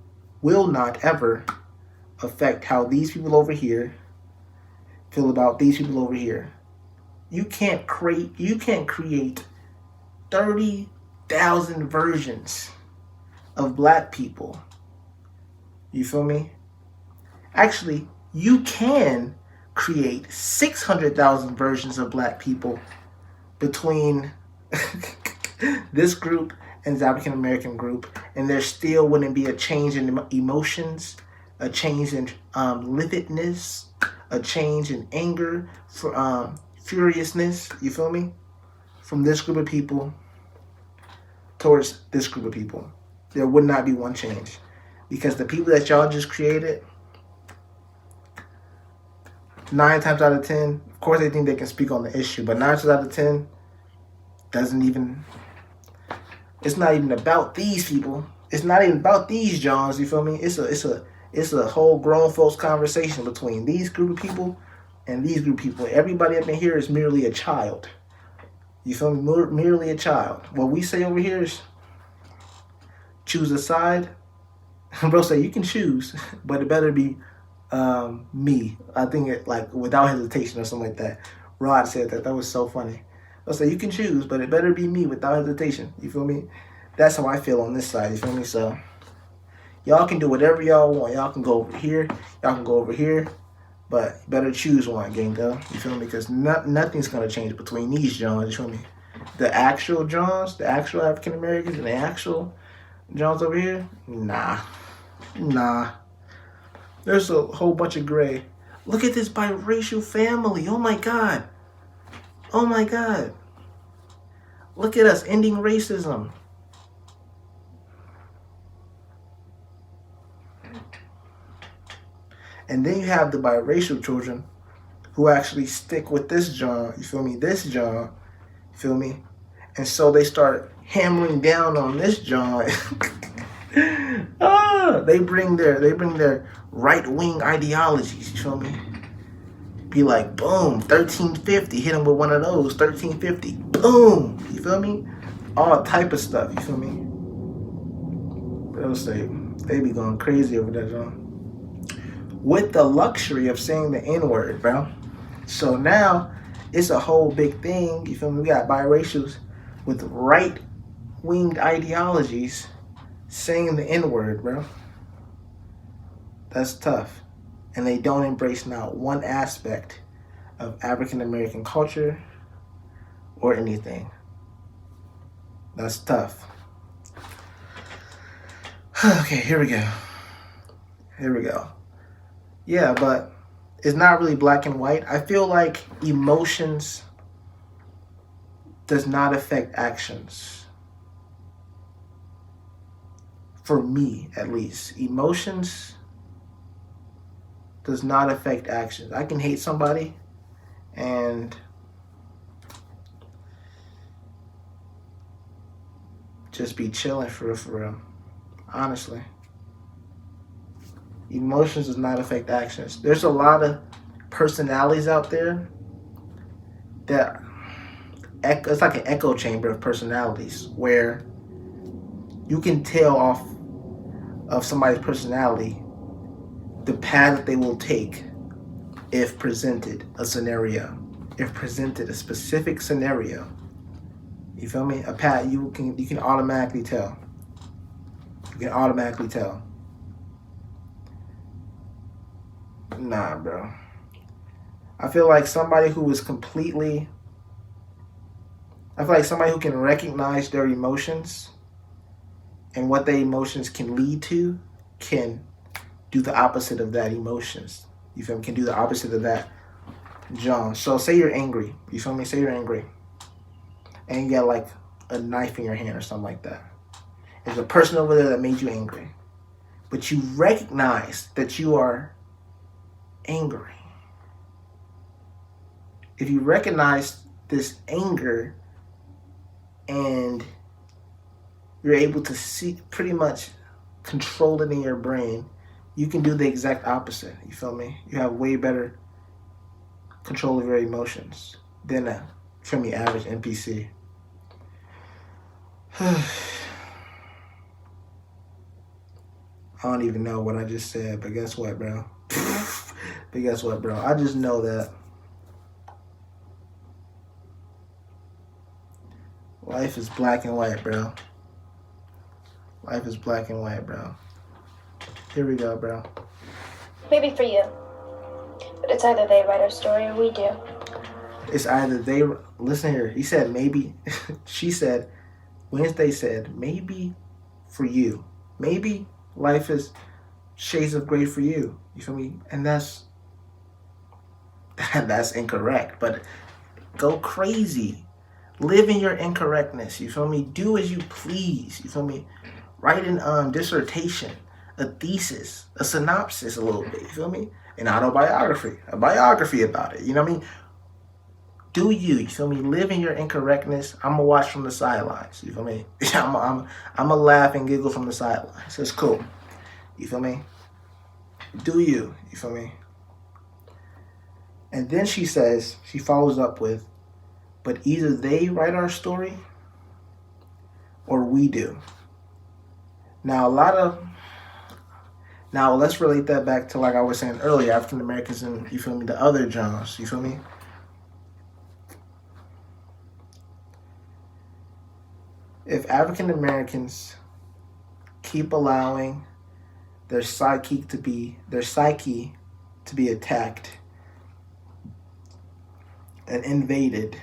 will not ever affect how these people over here feel about these people over here. You can't create 30,000 versions of black people. You feel me? Actually, you can create 600,000 versions of black people between this group and the African American group, and there still wouldn't be a change in emotions, a change in lividness, a change in anger, for furiousness. You feel me? From this group of people towards this group of people, there would not be one change, because the people that y'all just created, 9 times out of 10, of course they think they can speak on the issue, but 9 times out of 10 doesn't even. It's not even about these people. It's not even about these Johns. You feel me? It's a whole grown folks conversation between these group of people and these group of people. Everybody up in here is merely a child. You feel me? Merely a child. What we say over here is choose a side. Bro say you can choose, but it better be me. I think it like without hesitation or something like that. Rod said that. That was so funny. I say you can choose, but it better be me without hesitation. You feel me? That's how I feel on this side. You feel me? So y'all can do whatever y'all want. Y'all can go over here. Y'all can go over here. But you better choose one, Gango. You feel me? Because nothing's going to change between these Johns. You feel me? The actual Johns, the actual African Americans, and the actual Johns over here? Nah. There's a whole bunch of gray. Look at this biracial family. Oh my God. Oh my God. Look at us ending racism. And then you have the biracial children who actually stick with this John, you feel me? This John, you feel me? And so they start hammering down on this John. They bring their right-wing ideologies, you feel me? Be like, boom, 1350, hit them with one of those, 1350, boom, you feel me? All type of stuff, you feel me? They'll say, they be going crazy over that, John. With the luxury of saying the N-word, bro. So now, it's a whole big thing, you feel me? We got biracials with right-winged ideologies saying the N-word, bro. That's tough. And they don't embrace not one aspect of African American culture or anything. That's tough. Okay, here we go. Yeah, but it's not really black and white. I feel like emotions does not affect actions. For me, at least. Emotions does not affect actions. I can hate somebody and just be chilling for real. Honestly. Emotions does not affect actions. There's a lot of personalities out there that it's like an echo chamber of personalities where you can tell off of somebody's personality the path that they will take if presented a scenario, if presented a specific scenario. You feel me? A path you can automatically tell. You can automatically tell. Nah, bro. I feel like somebody who can recognize their emotions and what their emotions can lead to can do the opposite of that emotions. You feel me? Can do the opposite of that, John. So say you're angry. You feel me? Say you're angry. And you got like a knife in your hand or something like that. There's a person over there that made you angry. But you recognize that you are angry. If you recognize this anger and you're able to see, pretty much control it in your brain, you can do the exact opposite. You feel me? You have way better control of your emotions than a average NPC. I don't even know what I just said, but guess what, bro? But guess what, bro? I just know that life is black and white, bro. Life is black and white, bro. Here we go, bro. Maybe for you. But it's either they write our story or we do. It's either they... Listen here. He said maybe. She said, Wednesday said, maybe for you. Maybe life is shades of gray for you. You feel me? And that's incorrect. But go crazy. Live in your incorrectness. You feel me? Do as you please. You feel me? Write an dissertation, a thesis, a synopsis a little bit. You feel me? An autobiography, a biography about it. You know what I mean? Do you feel me? Live in your incorrectness. I'm gonna watch from the sidelines. You feel me? I'm gonna laugh and giggle from the sidelines. It's cool. You feel me? Do you feel me? And then she follows up with, but either they write our story or we do. Now let's relate that back to, like I was saying earlier, African Americans and, you feel me, the other Johns, you feel me? If African Americans keep allowing their psyche to be attacked and invaded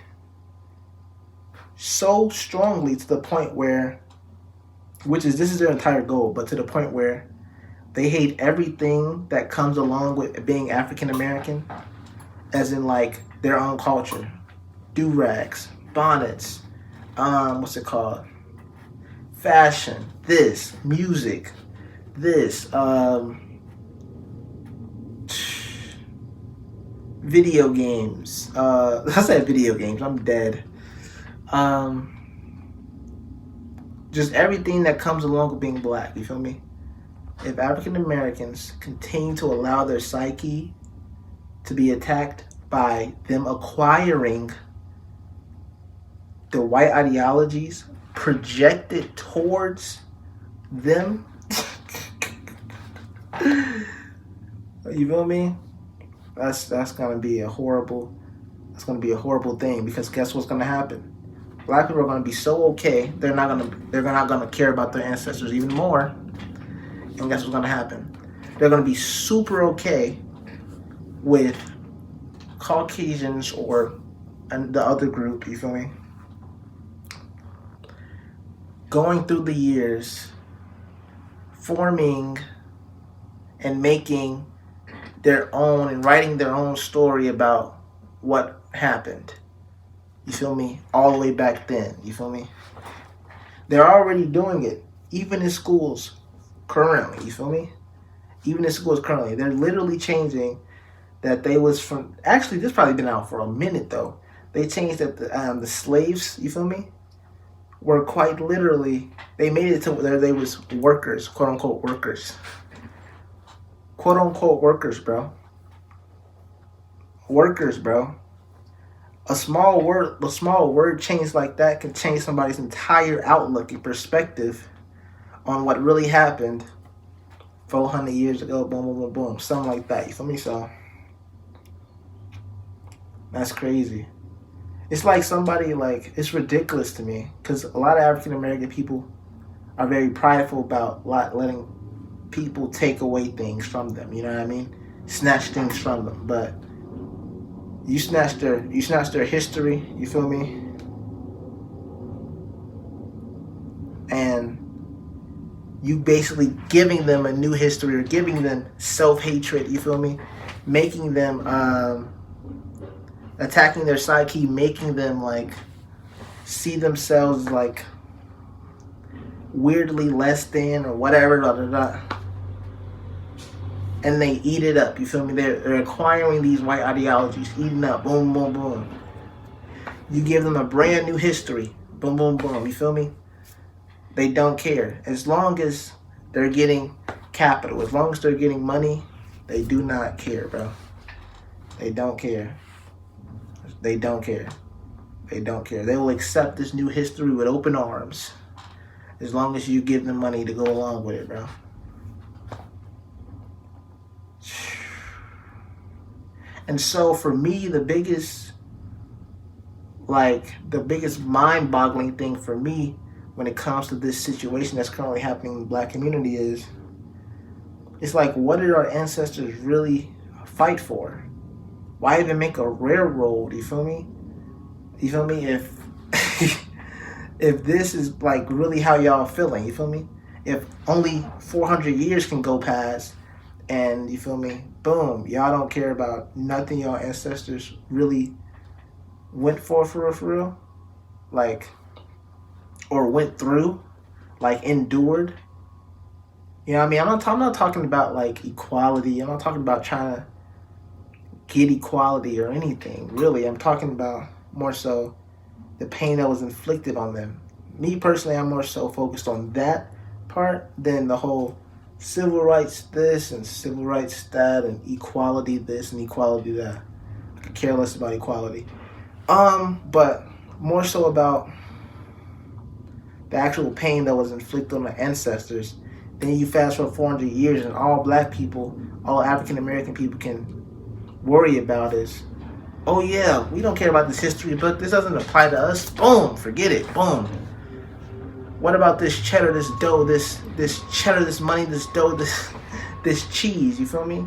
so strongly to the point where, this is their entire goal, but to the point where they hate everything that comes along with being African American, as in like their own culture, do-rags, bonnets, fashion, this, music, this, video games. I said video games, I'm dead. Just everything that comes along with being black, you feel me? If African Americans continue to allow their psyche to be attacked by them acquiring the white ideologies projected towards them, you feel me? That's gonna be a horrible thing, because guess what's gonna happen? Black people are gonna be so okay, they're not gonna care about their ancestors even more. And guess what's gonna happen? They're gonna be super okay with Caucasians or the other group, you feel me? Going through the years, forming and making their own and writing their own story about what happened. You feel me? All the way back then, you feel me? They're already doing it, even in schools. Currently, you feel me? Even in schools currently, they're literally changing that they was from. Actually, this probably been out for a minute though. They changed that the slaves, you feel me, were quite literally. They made it to where they was workers, quote unquote workers, bro. Workers, bro. A small word change like that can change somebody's entire outlook and perspective on what really happened 400 years ago, boom, boom, boom, boom, something like that, you feel me? So, that's crazy. It's like somebody, like, it's ridiculous to me, because a lot of African-American people are very prideful about letting people take away things from them, you know what I mean? Snatch things from them, but you snatch their history, you feel me? And you basically giving them a new history or giving them self-hatred, you feel me? Making them, attacking their psyche, making them like see themselves like weirdly less than or whatever, blah, blah, blah. And they eat it up, you feel me? They're acquiring these white ideologies, eating up, boom, boom, boom. You give them a brand new history, boom, boom, boom, you feel me? They don't care. As long as they're getting capital, as long as they're getting money, they do not care, bro. They don't care. They don't care. They don't care. They will accept this new history with open arms as long as you give them money to go along with it, bro. And so for me, the biggest mind-boggling thing for me when it comes to this situation that's currently happening in the black community is, it's like, what did our ancestors really fight for? Why even make a railroad? You feel me? You feel me? If if this is like really how y'all feeling, you feel me? If only 400 years can go past and, you feel me, boom, y'all don't care about nothing y'all ancestors really went for real, like, or went through, like, endured. You know what I mean? I'm not talking about like equality. I'm not talking about trying to get equality or anything, really. I'm talking about more so the pain that was inflicted on them. Me personally, I'm more so focused on that part than the whole civil rights this and civil rights that and equality this and equality that. I could care less about equality. But more so about the actual pain that was inflicted on the ancestors. Then you fast forward 400 years and all black people, all African American people can worry about is, oh yeah, we don't care about this history, but this doesn't apply to us. Boom, forget it. Boom. What about this cheddar, this dough, this cheddar, this money, this dough, this cheese? You feel me?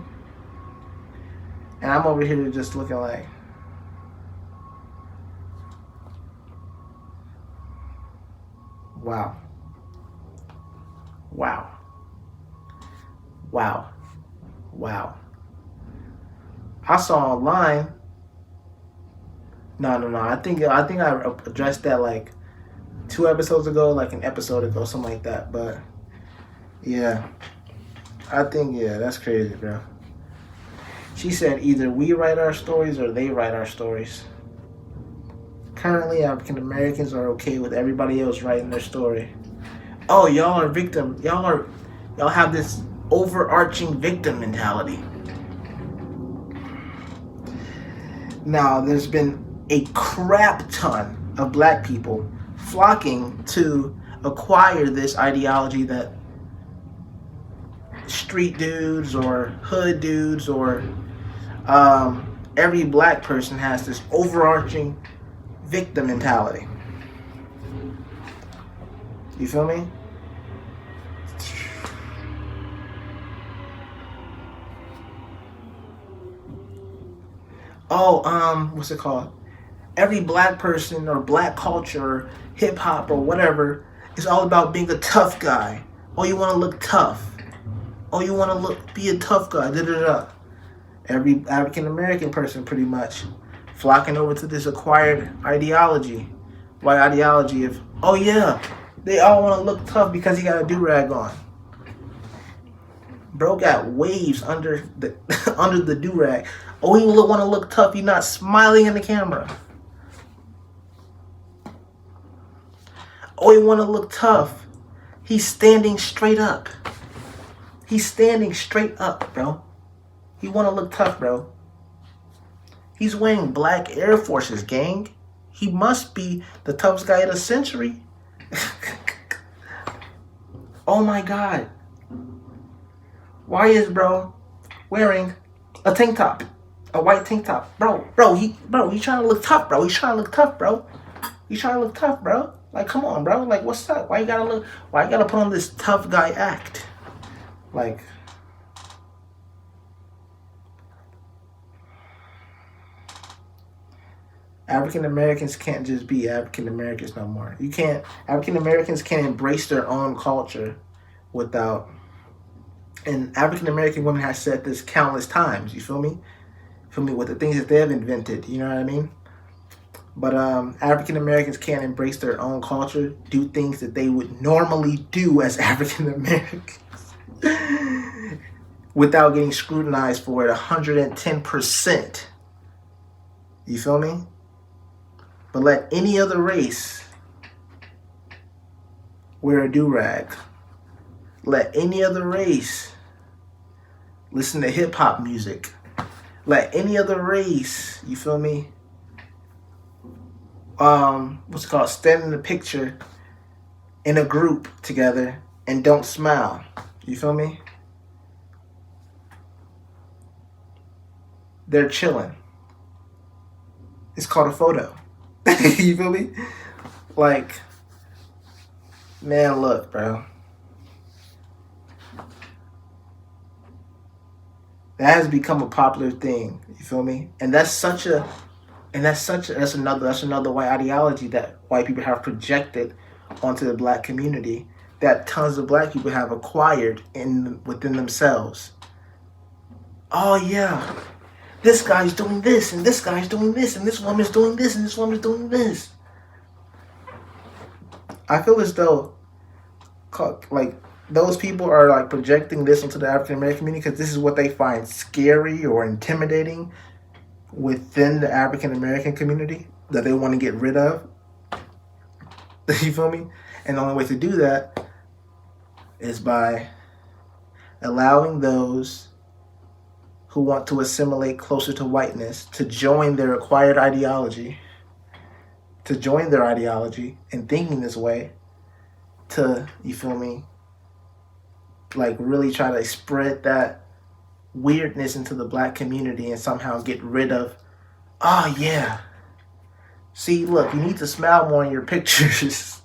And I'm over here just looking like, wow. Wow. Wow. Wow. I saw online. No. I think I addressed that like 2 episodes ago, like an episode ago, something like that. But yeah, I think, yeah, that's crazy, bro. She said either we write our stories or they write our stories. Currently, African Americans are okay with everybody else writing their story. Oh, y'all are victim. Y'all have this overarching victim mentality. Now, there's been a crap ton of black people flocking to acquire this ideology that street dudes or hood dudes or every black person has this overarching victim mentality. You feel me? Oh, what's it called? Every black person or black culture, hip hop or whatever, is all about being a tough guy. Oh, you want to look tough. Oh, you want to be a tough guy. Da da da. Every African American person, pretty much, flocking over to this acquired ideology. White ideology of, oh yeah, they all want to look tough because he got a do-rag on. Bro got waves under the under the do-rag. Oh, you want to look tough. You're not smiling in the camera. Oh, you want to look tough. He's standing straight up. He's standing straight up, bro. You want to look tough, bro. He's wearing black Air Forces, gang. He must be the toughest guy of the century. Oh my God. Why is bro wearing a tank top? A white tank top. Bro, he's trying to look tough, bro. He's trying to look tough, bro. He's trying to look tough, bro. Like, come on, bro. Like, what's up? Why you gotta put on this tough guy act? Like, African Americans can't just be African Americans no more. African Americans can't embrace their own culture without, and African American women have said this countless times, you feel me? With the things that they have invented, you know what I mean? But African Americans can't embrace their own culture, do things that they would normally do as African Americans without getting scrutinized for it 110%. You feel me? But let any other race wear a do-rag. Let any other race listen to hip-hop music. Let any other race, you feel me? What's it called? Stand in the picture in a group together and don't smile. You feel me? they're chilling. It's called a photo. You feel me? Like, man, look, bro. That has become a popular thing. You feel me? And that's another white ideology that white people have projected onto the black community, that tons of black people have acquired within themselves. Oh yeah, this guy's doing this, and this guy's doing this, and this woman's doing this, and this woman's doing this. I feel as though, like, those people are like projecting this onto the African American community because this is what they find scary or intimidating within the African American community that they want to get rid of. You feel me? And the only way to do that is by allowing those who want to assimilate closer to whiteness to join their acquired ideology, to join their ideology and thinking this way, to, you feel me, like really try to spread that weirdness into the black community and somehow get rid of, oh yeah, see, look, you need to smile more in your pictures.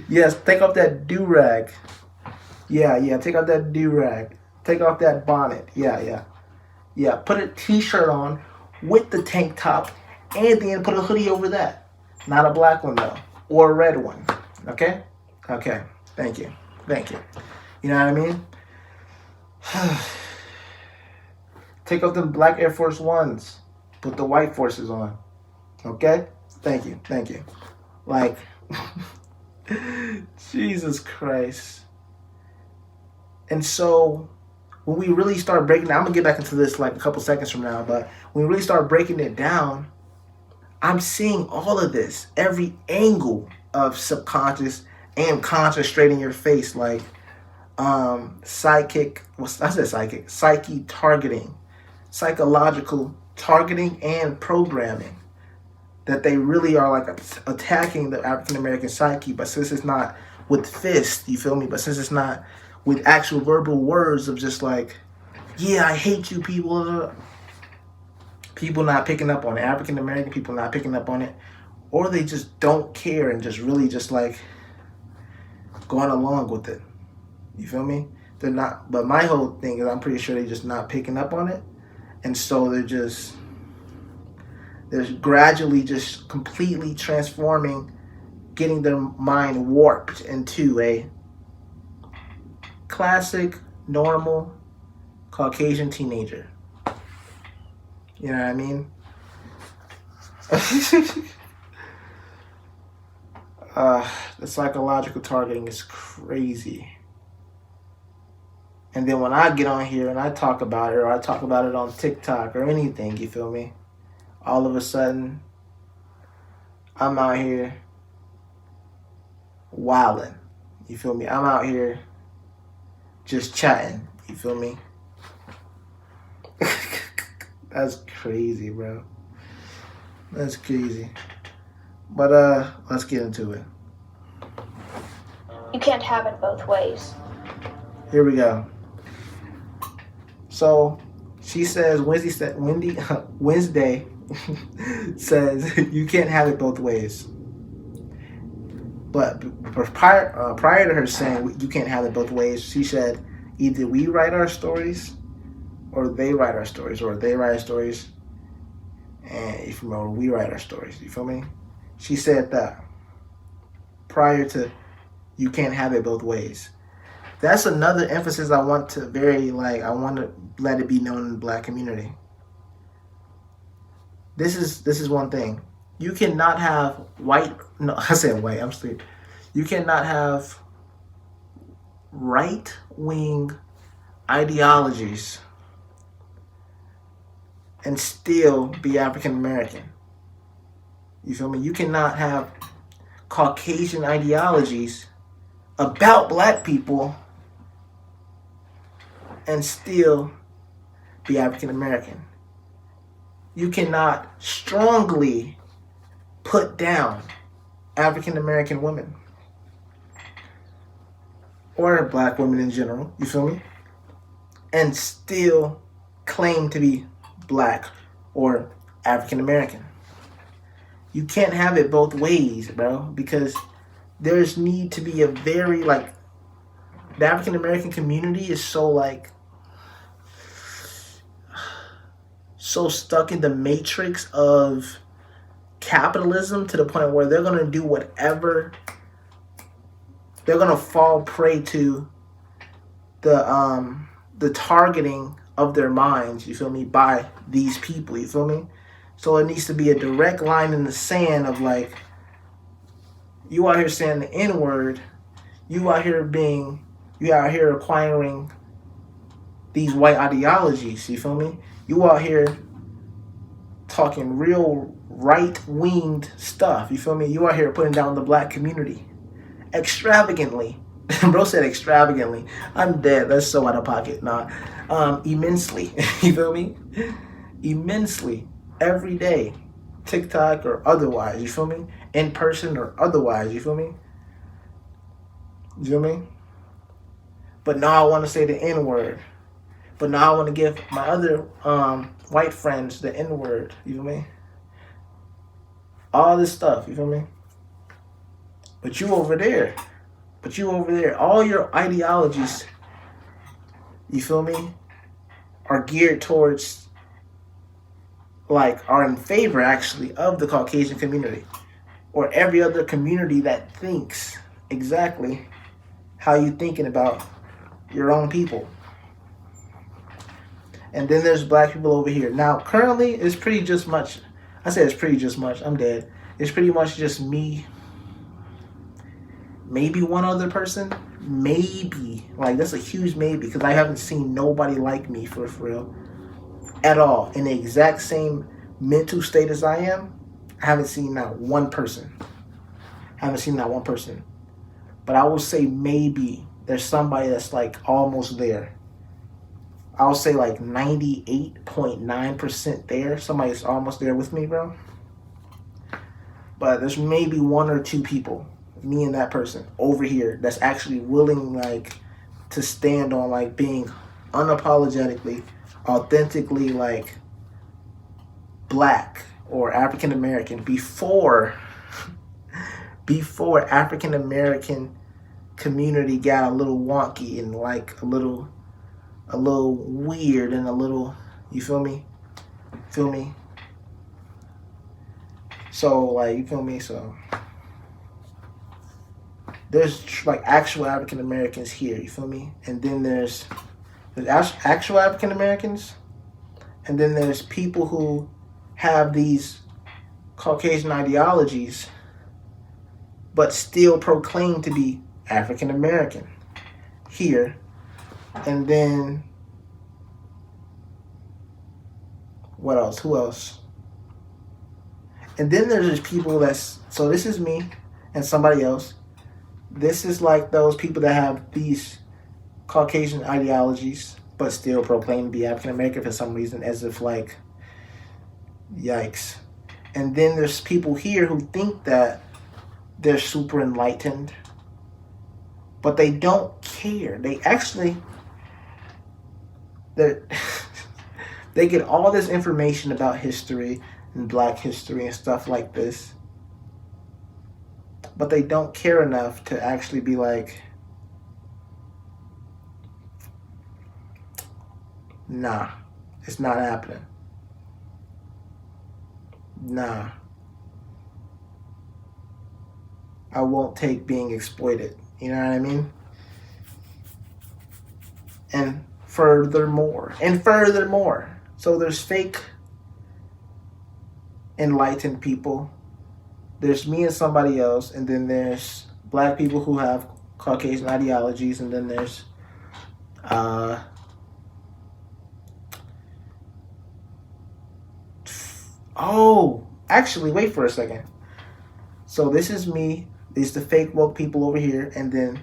Yes, take off that do-rag. Yeah, take off that do-rag. Take off that bonnet. Yeah, put a t-shirt on with the tank top and then put a hoodie over that. Not a black one though, or a red one. Okay, thank you. You know what I mean? Take off them black Air Force Ones. Put the white forces on. Okay? Thank you. Like, Jesus Christ. And so, when we really start breaking down, I'm going to get back into this like a couple seconds from now, but when we really start breaking it down, I'm seeing all of this, every angle of subconscious and conscious straight in your face, like psyche targeting, psychological targeting and programming, that they really are like attacking the African American psyche. But since it's not with fists, you feel me? But since it's not with actual verbal words of just like, yeah, I hate you people. People not picking up on it. African American people not picking up on it. Or they just don't care and just really just like going along with it. You feel me? They're not, but my whole thing is I'm pretty sure they're just not picking up on it. And so they're gradually just completely transforming, getting their mind warped into a classic, normal, Caucasian teenager. You know what I mean? The psychological targeting is crazy. And then when I get on here and I talk about it, or I talk about it on TikTok or anything, you feel me? All of a sudden, I'm out here wilding. You feel me? I'm out here just chatting. You feel me? That's crazy, bro. That's crazy. But let's get into it. You can't have it both ways. Here we go. So she says Wednesday says you can't have it both ways. But prior to her saying you can't have it both ways, she said either we write our stories or they write our stories, or they write our stories and or we write our stories. You feel me? She said that prior to you can't have it both ways. That's another emphasis I want to I want to let it be known in the black community. This is one thing. You cannot have You cannot have right-wing ideologies and still be African American. You feel me? You cannot have Caucasian ideologies about black people and still be African American. You cannot strongly put down African American women or black women in general, you feel me? And still claim to be black or African American. You can't have it both ways, bro, because there's need to be a very, like, the African American community is so, like, so stuck in the matrix of capitalism to the point where they're going to do whatever. They're going to fall prey to the targeting of their minds, you feel me, by these people, you feel me? So it needs to be a direct line in the sand of, like, you out here saying the N-word, you out here acquiring these white ideologies, you feel me? You out here talking real right-winged stuff, you feel me? You out here putting down the black community extravagantly. Bro said extravagantly. I'm dead. That's so out of pocket. Nah. Immensely. You feel me? Immensely. Every day. TikTok or otherwise. You feel me? In person or otherwise. You feel me? You feel me? But now I want to say the N-word. But now I want to give my other white friends the N-word. You feel me? All this stuff. You feel me? But you over there. All your ideologies, you feel me, are geared towards, like, are in favor, actually, of the Caucasian community. Or every other community that thinks exactly how you thinking about your own people. And then there's black people over here. Now, currently, it's pretty just much. I say it's pretty just much. I'm dead. It's pretty much just me. Maybe one other person. Maybe. Like, that's a huge maybe. Because I haven't seen nobody like me, for real. At all. In the exact same mental state as I am. I haven't seen not one person. But I will say maybe there's somebody that's, like, almost there. I'll say, like, 98.9% there. Somebody's almost there with me, bro. But there's maybe one or two people, me and that person over here, that's actually willing, like, to stand on, like, being unapologetically, authentically, like, black or African American before African American community got a little wonky and, like, a little weird and a little, you feel me? So, like, you feel me? So there's, like, actual African Americans here, you feel me? And then there's actual African Americans, and then there's people who have these Caucasian ideologies but still proclaim to be African American here. And then what else? Who else? And then there's just people so this is me and somebody else. This is like those people that have these Caucasian ideologies but still proclaim to be African American for some reason, as if, like, yikes. And then there's people here who think that they're super enlightened, but they don't care. They actually, they get all this information about history and black history and stuff like this, but they don't care enough to actually be like, nah, it's not happening. Nah. I won't take being exploited. You know what I mean? And furthermore. So there's fake enlightened people. There's me and somebody else. And then there's black people who have Caucasian ideologies. And then there's actually, wait for a second. So this is me. These the fake woke people over here, and then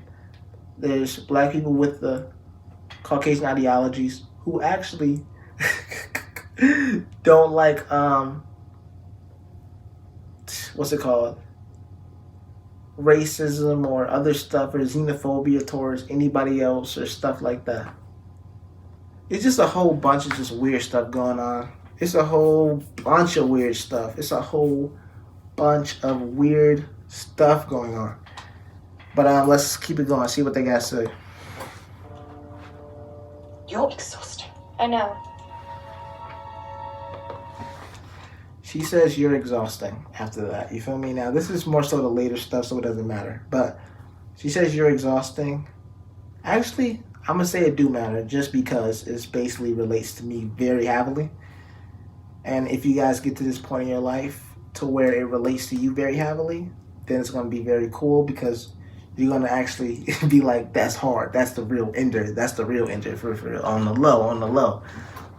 there's black people with the Caucasian ideologies who actually don't like what's it called? Racism or other stuff, or xenophobia towards anybody else or stuff like that. It's just a whole bunch of just weird stuff going on. It's a whole bunch of weird stuff. It's a whole bunch of weird stuff going on. But let's keep it going. See what they got to say. You're exhausting. I know. She says you're exhausting after that. You feel me? Now, this is more so the later stuff, so it doesn't matter. But she says you're exhausting. Actually, I'm going to say it do matter just because it basically relates to me very heavily. And if you guys get to this point in your life to where it relates to you very heavily, then it's going to be very cool because you're going to actually be like, that's hard. That's the real ender. That's the real ender for real. On the low.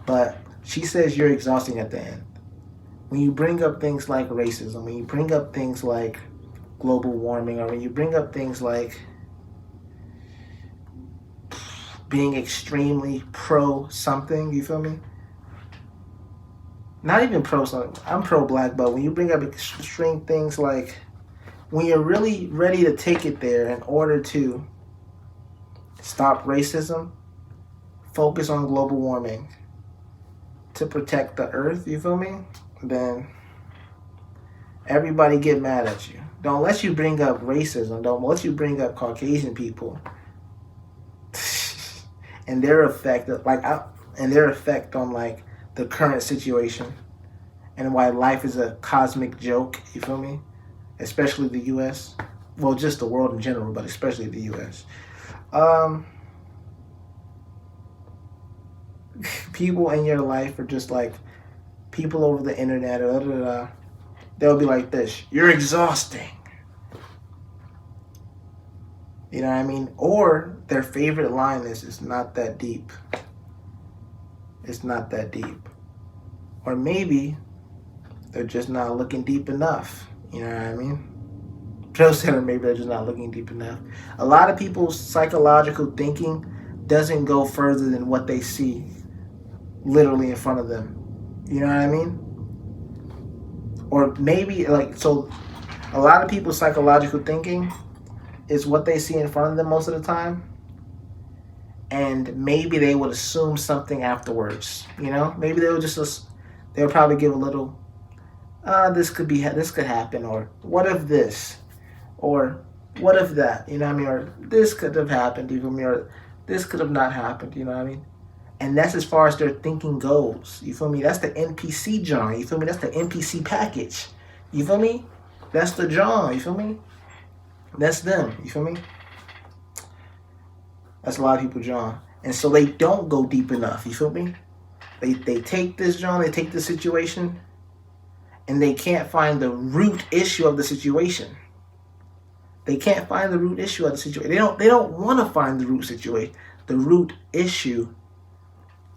But she says you're exhausting at the end. When you bring up things like racism, when you bring up things like global warming, or when you bring up things like being extremely pro something, you feel me? Not even pro something. I'm pro black, but when you bring up extreme things like when you're really ready to take it there in order to stop racism, focus on global warming to protect the earth, you feel me? Then everybody get mad at you. Don't let you bring up racism. Don't let you bring up Caucasian people and their effect, on like the current situation and why life is a cosmic joke. You feel me? Especially the U.S. Well, just the world in general, but especially the U.S. People in your life are just like people over the internet or they'll be like this, you're exhausting. You know what I mean? Or their favorite line is, it's not that deep. It's not that deep. Or maybe they're just not looking deep enough. You know what I mean? Joe said, or maybe they're just not looking deep enough. A lot of people's psychological thinking doesn't go further than what they see literally in front of them. You know what I mean? Or maybe, so a lot of people's psychological thinking is what they see in front of them most of the time. And maybe they would assume something afterwards. You know? Maybe they'll probably give a little, this could happen, or what if this? Or what if that? You know what I mean? Or this could have happened, you feel me? Or this could have not happened, you know what I mean? And that's as far as their thinking goes. You feel me? That's the NPC John. You feel me? That's the NPC package. You feel me? That's the John. You feel me? That's them. You feel me? That's a lot of people, John. And so they don't go deep enough. You feel me? They take this, John, they take this situation, and they can't find the root issue of the situation. They can't find the root issue of the situation. They don't want to find the root issue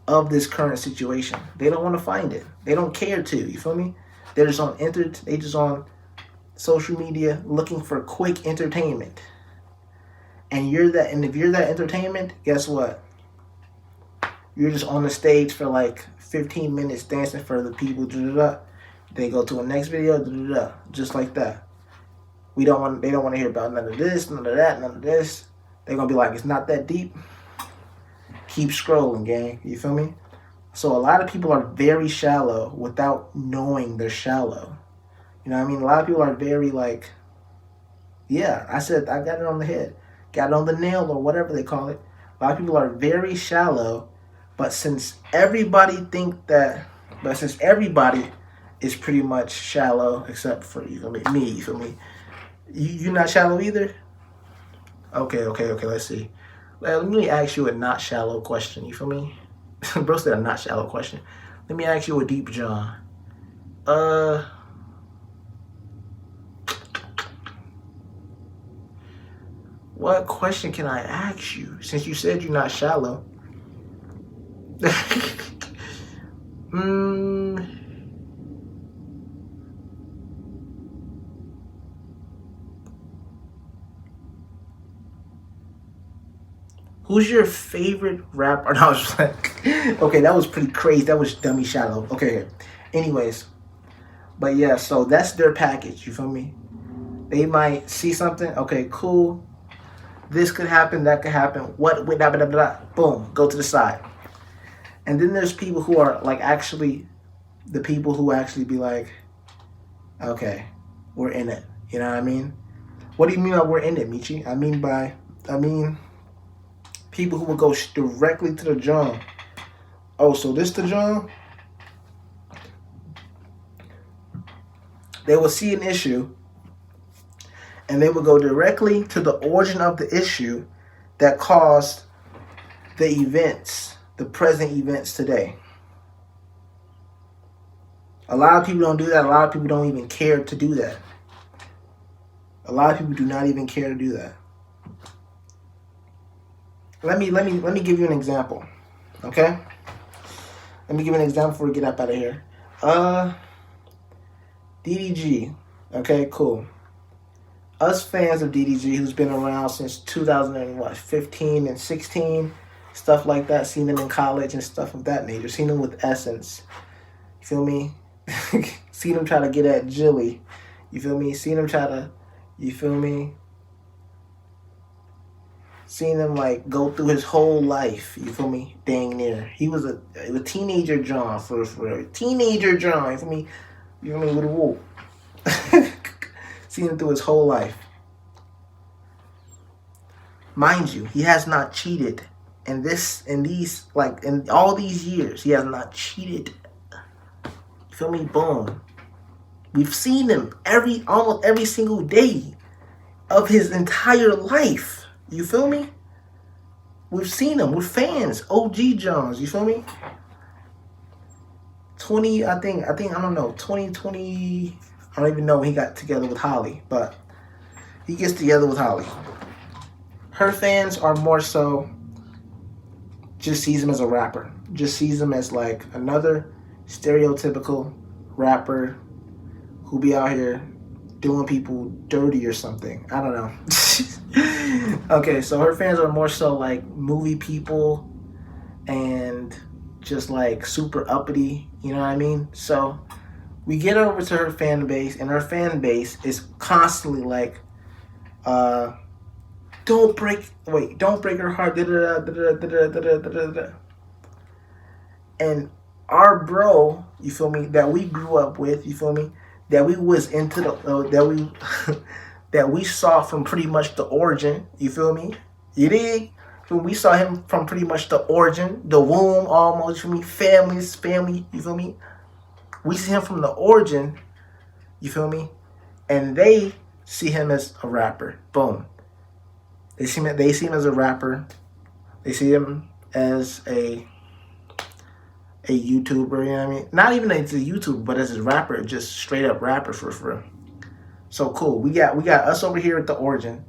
of this current situation. They don't want to find it. They don't care to. You feel me? They're just on social media looking for quick entertainment. And if you're that entertainment, guess what? You're just on the stage for like 15 minutes dancing for the people. They go to a next video. Just like that. They don't want to hear about none of this, none of that, none of this. They're gonna be like, it's not that deep. Keep scrolling, gang. You feel me? So a lot of people are very shallow without knowing they're shallow. You know what I mean? A lot of people are very like, yeah, I got it on the head. Got it on the nail or whatever they call it. A lot of people are very shallow, but since everybody is pretty much shallow except for, you feel me? Me, you feel me? You not shallow either? Okay, let's see. Let me ask you a not shallow question, you feel me? Bro said a not shallow question. Let me ask you a deep John. What question can I ask you? Since you said you're not shallow. Who's your favorite rapper? No, I was just like, okay, that was pretty crazy. That was dummy shallow. Okay, anyways. But yeah, so that's their package, you feel me? They might see something, okay, cool. This could happen, that could happen. What, blah, blah, blah, blah. Boom, go to the side. And then there's people who are like actually the people who actually be like, okay, we're in it. You know what I mean? What do you mean by we're in it, Michi? I mean people who will go directly to the John. Oh, so this the John? They will see an issue and they will go directly to the origin of the issue that caused the events, the present events today. A lot of people don't do that. A lot of people don't even care to do that. A lot of people do not even care to do that. Let me give you an example. Okay? Let me give you an example before we get up out of here. DDG. Okay, cool. Us fans of DDG, who's been around since 2015 and 16, stuff like that, seen them in college and stuff of that nature, seen them with Essence. You feel me? Seen him try to get at Jilly. You feel me? Seen him try to, you feel me? Seen him like go through his whole life. You feel me? Dang near. He was a teenager John for a teenager John. You feel me? You feel me? With a whoop. Seen him through his whole life. Mind you, he has not cheated in all these years. He has not cheated. You feel me? Boom. We've seen him almost every single day of his entire life. You feel me? We've seen him. We're fans. OG Johns. You feel me? 2020. I don't even know when he got together with Holly, but he gets together with Holly. Her fans are more so just sees him as a rapper. Just sees him as like another stereotypical rapper who be out here doing people dirty or something. I don't know. Okay, so her fans are more so like movie people and just like super uppity, you know what I mean? So we get over to her fan base, and her fan base is constantly like, don't break her heart, and our bro, you feel me, that we grew up with, you feel me, that we was into that we saw from pretty much the origin, you feel me? You dig? We saw him from pretty much the origin, the womb almost, you feel me? Family, you feel me? We see him from the origin, you feel me? And they see him as a rapper. Boom. They see him as a rapper. They see him as a YouTuber, you know what I mean? Not even as a YouTuber, but as a rapper, just straight up rapper for real. So cool. We got us over here at the origin.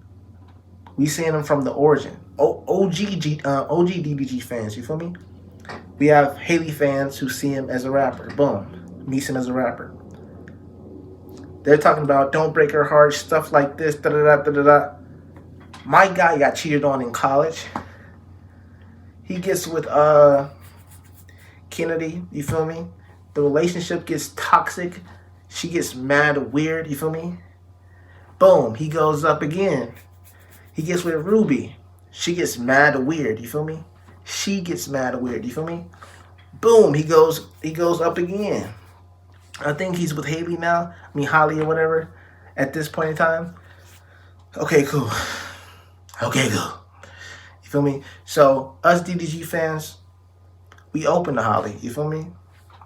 We seeing him from the origin. OG DBG fans, you feel me? We have Haley fans who see him as a rapper. Boom. Meets him as a rapper. They're talking about don't break her heart, stuff like this, da-da-da-da-da-da. My guy got cheated on in college. He gets with Kennedy, you feel me? The relationship gets toxic. She gets mad weird, you feel me? Boom, he goes up again. He gets with Ruby. She gets mad weird, you feel me? She gets mad weird, you feel me? Boom, he goes up again. I think he's with Haley now. Holly or whatever at this point in time. Okay, cool. You feel me? So, us DDG fans, we open to Holly. You feel me?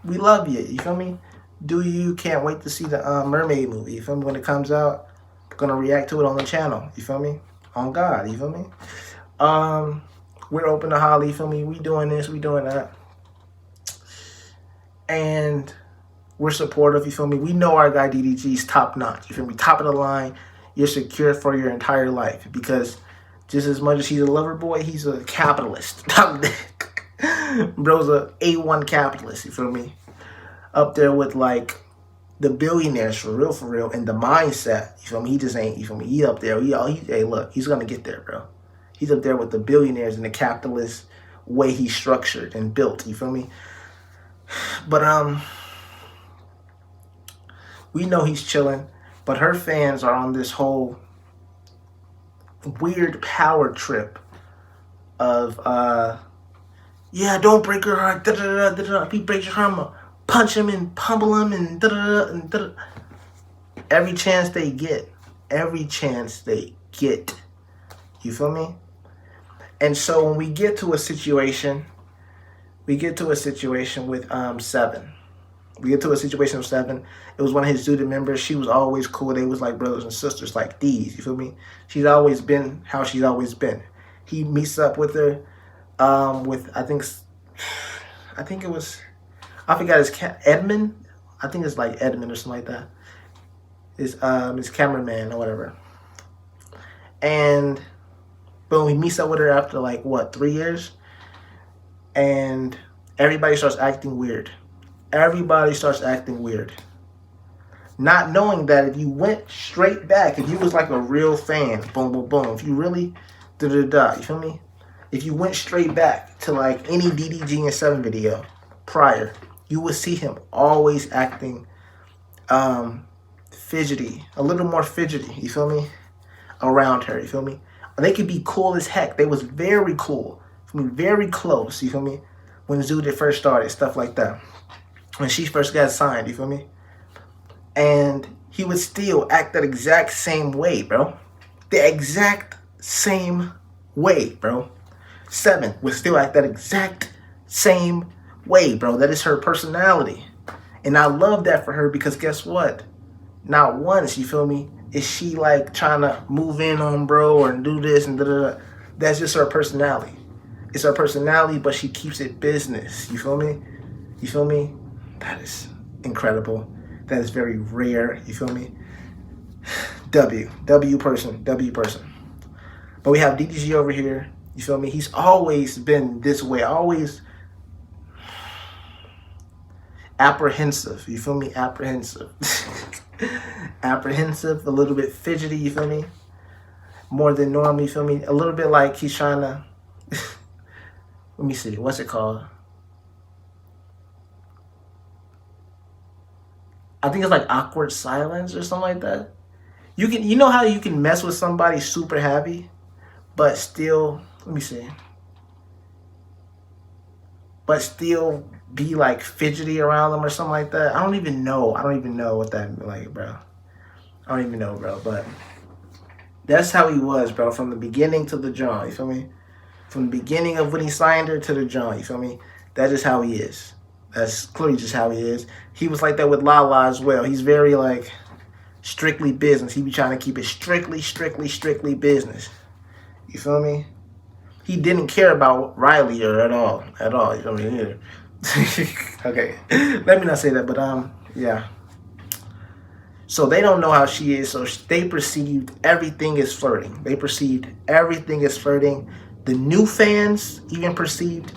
We love you. You feel me? Do you? Can't wait to see the Mermaid movie. You feel me? When it comes out, I'm going to react to it on the channel. You feel me? On God. You feel me? We're open to Holly. You feel me? We doing this. We doing that. And we're supportive, you feel me? We know our guy DDG's top notch, you feel me? Top of the line, you're secure for your entire life because just as much as he's a lover boy, he's a capitalist. Bro's a A1 capitalist, you feel me? Up there with like the billionaires for real, and the mindset, you feel me? He just ain't, you feel me? He up there, hey look, he's gonna get there, bro. He's up there with the billionaires and the capitalist way he's structured and built, you feel me? But we know he's chilling, but her fans are on this whole weird power trip of, yeah, don't break her heart, da-da-da-da-da. If he breaks your heart, punch him and pummel him and da-da-da and da-da. Every chance they get. Every chance they get. You feel me? And so when we get to a situation with 7. We get to a situation with 7. It was one of his student members. She was always cool. They was like brothers and sisters, like these. You feel me? She's always been how she's always been. He meets up with her with I think it was, I forgot his Edmund. I think it's like Edmund or something like that. His cameraman or whatever. And boom, he meets up with her after like what, 3 years, and everybody starts acting weird. Everybody starts acting weird. Not knowing that if you went straight back, if you was like a real fan, boom, boom, boom, if you really da-da-da, you feel me? If you went straight back to like any DDG and 7 video prior, you would see him always acting fidgety, a little more fidgety, you feel me? Around her, you feel me? They could be cool as heck. They was very cool. I mean, very close, you feel me? When Zuda first started, stuff like that. When she first got signed, you feel me? And he would still act that exact same way, bro. The exact same way, bro. 7 would still act that exact same way, bro. That is her personality. And I love that for her because guess what? Not once, you feel me, is she like trying to move in on bro or do this and da-da-da. That's just her personality. It's her personality, but she keeps it business. You feel me? You feel me? That is incredible. That is very rare. You feel me? W person. But we have DDG over here. You feel me? He's always been this way. Always apprehensive. You feel me? Apprehensive. Apprehensive. A little bit fidgety. You feel me? More than normal. You feel me? A little bit like he's trying to... Let me see. What's it called? I think it's like awkward silence or something like that. You know how you can mess with somebody super happy, but still, let me see. But still be like fidgety around them or something like that. I don't even know what that like, bro. I don't even know, bro. But that's how he was, bro, from the beginning to the John. You feel me? From the beginning of when he signed her to the John. You feel me? That is how he is. That's clearly just how he is. He was like that with Lala as well. He's very like strictly business. He be trying to keep it strictly business. You feel me? He didn't care about Riley or at all. You feel me? Either. Okay, let me not say that, but yeah. So they don't know how she is. So they perceived everything is flirting. The new fans even perceived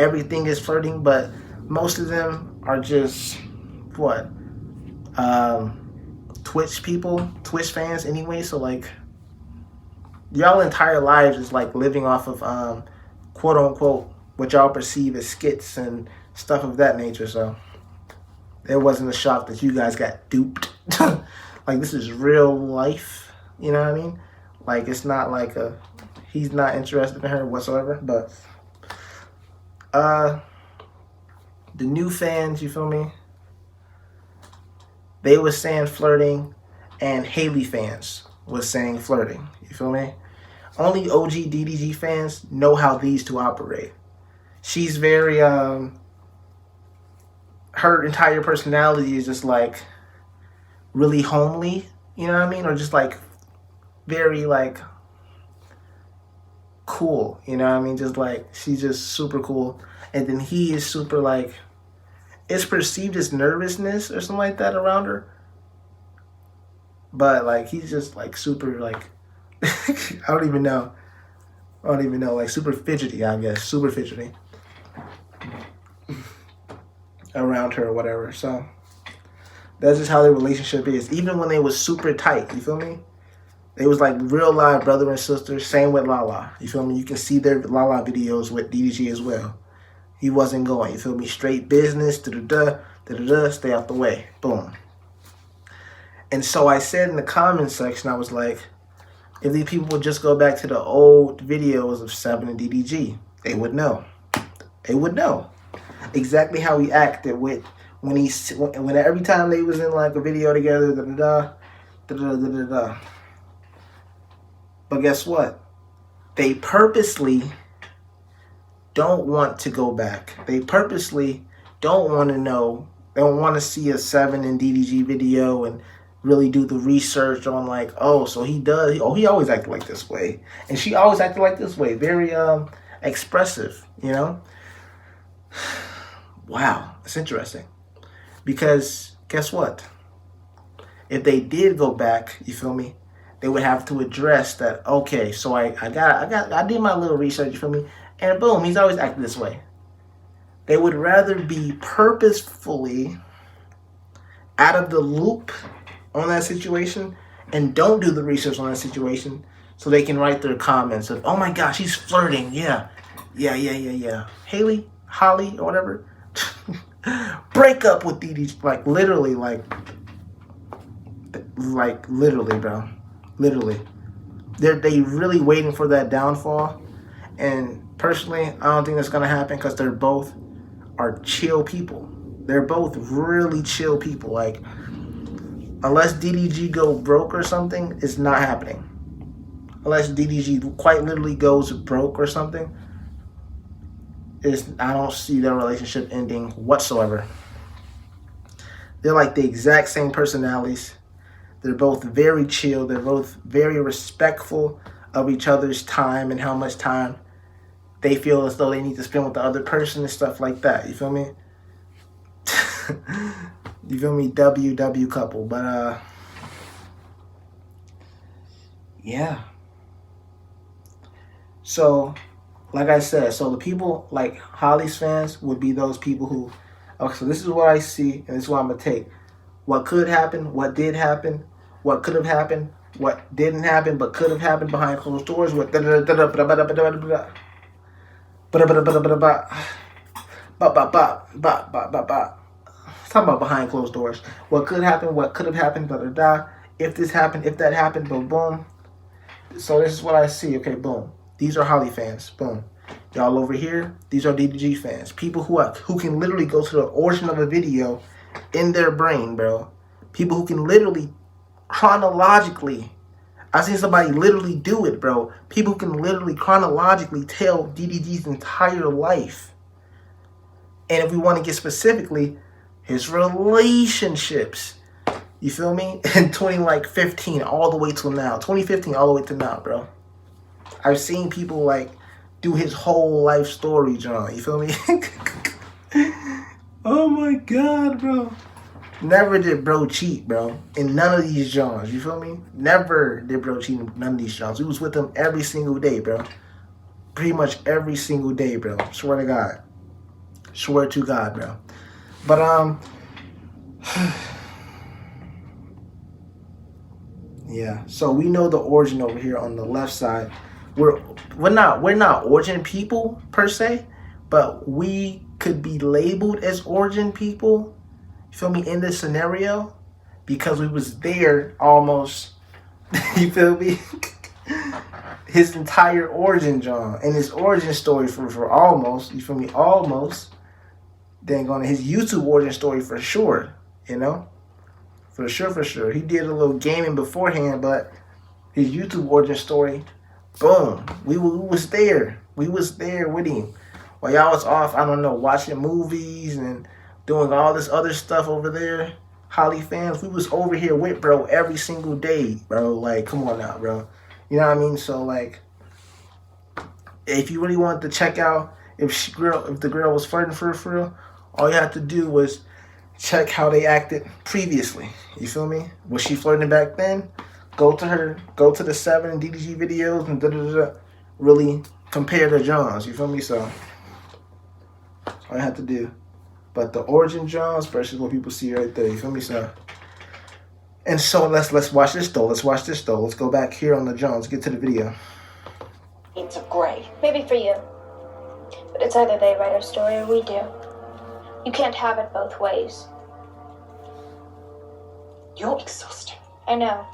everything is flirting, but most of them are just what? Twitch people, Twitch fans anyway. So like, y'all entire lives is like living off of quote unquote what y'all perceive as skits and stuff of that nature. So it wasn't a shock that you guys got duped. Like, this is real life, you know what I mean? Like, it's not like he's not interested in her whatsoever. But the new fans, you feel me? They was saying flirting, and Haley fans was saying flirting. You feel me? Only OG DDG fans know how these two operate. She's very, her entire personality is just like really homely, you know what I mean? Or just like very like cool, you know what I mean? Just like, she's just super cool. And then he is super like, it's perceived as nervousness or something like that around her. But like, he's just like super like, I don't even know, like super fidgety, I guess, super fidgety around her or whatever. So that's just how their relationship is. Even when they was super tight, you feel me? They was like real live brother and sister. Same with Lala, you feel me? You can see their Lala videos with DDG as well. He wasn't going, you feel me? Straight business, stay out the way, boom. And so I said in the comment section, I was like, if these people would just go back to the old videos of 7 and DDG, they would know. They would know exactly how he acted with when every time they was in like a video together, But guess what? They purposely don't want to go back. They purposely don't want to know. They don't want to see a 7 and DDG video and really do the research on like, oh, so he does. He always acted like this way, and she always acted like this way. Very expressive, you know. Wow, it's interesting because guess what? If they did go back, you feel me? They would have to address that. Okay, so I did my little research, you feel me? And boom, he's always acted this way. They would rather be purposefully out of the loop on that situation and don't do the research on that situation so they can write their comments of, oh my gosh, he's flirting. Yeah. Haley, Holly, or whatever. Break up with DD. Like literally, bro. Literally. They really waiting for that downfall. And personally, I don't think that's going to happen because they're both are chill people. They're both really chill people. Like, unless DDG go broke or something, it's not happening. Unless DDG quite literally goes broke or something, I don't see their relationship ending whatsoever. They're like the exact same personalities. They're both very chill. They're both very respectful of each other's time and how much time they feel as though they need to spend with the other person and stuff like that. You feel me? You feel me? WW couple. But, yeah. So, like I said, so the people, like Holly's fans, would be those people who, okay, so this is what I see, and this is what I'm going to take. What could happen, what did happen, what could have happened, what didn't happen, but could have happened behind closed doors, what talking about behind closed doors. What could happen, what could have happened, if this happened, if that happened, boom, boom. So this is what I see. Okay, boom. These are Holly fans. Boom. Y'all over here, these are DDG fans. People who can literally go to the origin of a video in their brain, bro. People who can literally, chronologically, I've seen somebody literally do it, bro. People who can literally chronologically tell DDG's entire life. And if we want to get specifically, his relationships. You feel me? In 2015 all the way till now. 2015 all the way to now, bro. I've seen people like do his whole life story, John. You feel me? Oh my God, bro. Never did bro cheat, bro. In none of these Johns. You feel me? Never did bro cheat in none of these Johns. We was with him every single day, bro. Pretty much every single day, bro. Swear to God. Swear to God, bro. But, yeah. So we know the origin over here on the left side. We're not origin people per se, but we could be labeled as origin people. You feel me? In this scenario, because we was there almost. You feel me? His entire origin, John, and his origin story for almost. You feel me? Almost. Then on his YouTube origin story for sure. You know, for sure. He did a little gaming beforehand, but his YouTube origin story. Boom. We was there. We was there with him. While y'all was off, I don't know, watching movies and doing all this other stuff over there. Holly fans, we was over here with bro every single day, bro. Like, come on now, bro. You know what I mean? So, like, if you really wanted to check out if the girl was flirting for real, all you have to do was check how they acted previously. You feel me? Was she flirting back then? Go to the 7 and DDG videos and really compare the Johns. You feel me? So that's all I have to do. But the origin Johns versus what people see right there. You feel me? So, and so let's watch this though. Let's go back here on the Johns. Get to the video. It's a gray. Maybe for you. But it's either they write our story or we do. You can't have it both ways. You're exhausting. I know.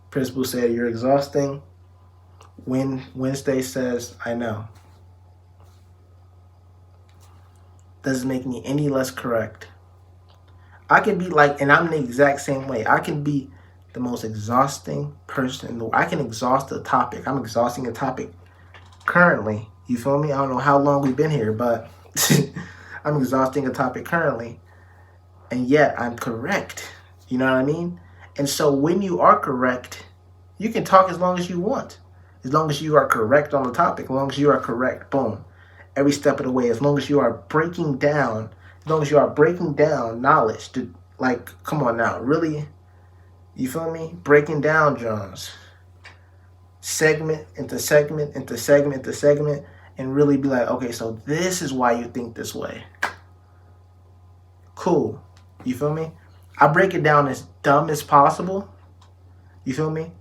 Principal said, you're exhausting. Wednesday says, I know. doesn't make me any less correct. I can be like, and I'm the exact same way. I can be the most exhausting person in the world. I can exhaust a topic. I'm exhausting a topic currently. You feel me? I don't know how long we've been here, but I'm exhausting a topic currently. And yet I'm correct. You know what I mean? And so when you are correct, you can talk as long as you want. As long as you are correct on the topic. As long as you are correct, boom. Every step of the way. As long as you are breaking down. As long as you are breaking down knowledge. To, like, come on now. Really? You feel me? Breaking down Johns. Segment into segment into segment into segment. And really be like, okay, so this is why you think this way. Cool. You feel me? I break it down as dumb as possible. You feel me?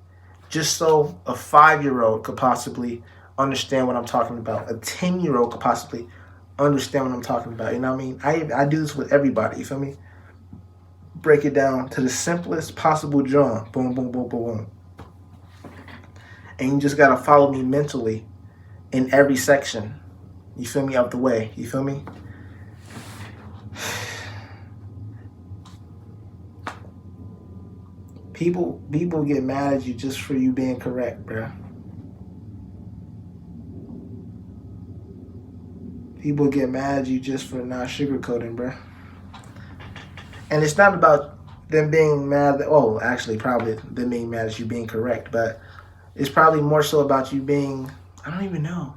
Just so a 5-year-old could possibly understand what I'm talking about. A 10-year-old could possibly understand what I'm talking about. You know what I mean? I do this with everybody. You feel me? Break it down to the simplest possible John. Boom, boom, boom, boom, boom. And you just got to follow me mentally in every section. You feel me? Of the way. You feel me? People get mad at you just for you being correct, bro. People get mad at you just for not sugarcoating, bro. And it's not about them being mad. Actually, probably them being mad at you being correct, but it's probably more so about you being, I don't even know.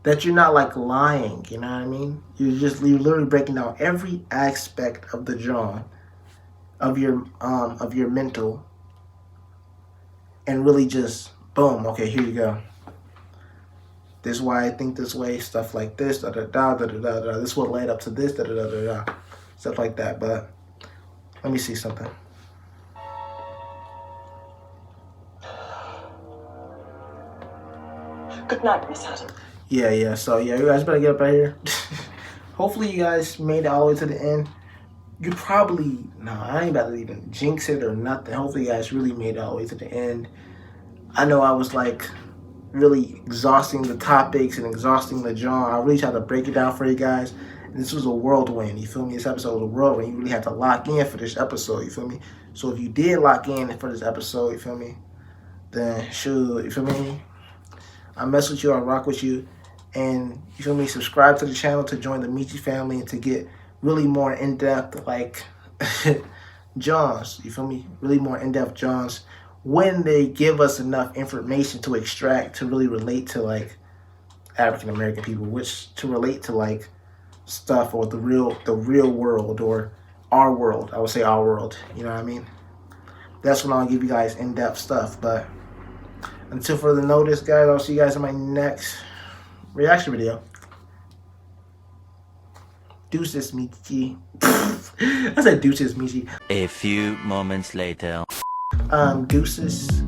That you're not like lying, you know what I mean? You're literally breaking down every aspect of the John. Of your mental, and really just boom. Okay, here you go. This is why I think this way. Stuff like this. Da da da da da da. This is what led up to this. Da da da da da. Stuff like that. But let me see something. Good night, Miss Adam. Yeah. So yeah, you guys better get up out of here. Hopefully you guys made it all the way to the end. You probably, I ain't about to even jinx it or nothing. Hopefully you guys really made it all the way to the end. I know I was like really exhausting the topics and exhausting the genre. I really tried to break it down for you guys. And this was a whirlwind, you feel me? This episode was a whirlwind. You really had to lock in for this episode, you feel me? So if you did lock in for this episode, you feel me? Then shoot, you feel me? I mess with you, I rock with you. And you feel me? Subscribe to the channel to join the Michi family and to get really more in-depth, like, Johns, you feel me? Really more in-depth Johns when they give us enough information to extract to really relate to, like, African-American people, which to relate to, like, stuff or the real world or our world. I would say our world, you know what I mean? That's when I'll give you guys in-depth stuff. But until further notice, guys, I'll see you guys in my next reaction video. Deuces, Michi. I said deuces, Michi. A few moments later. Deuces.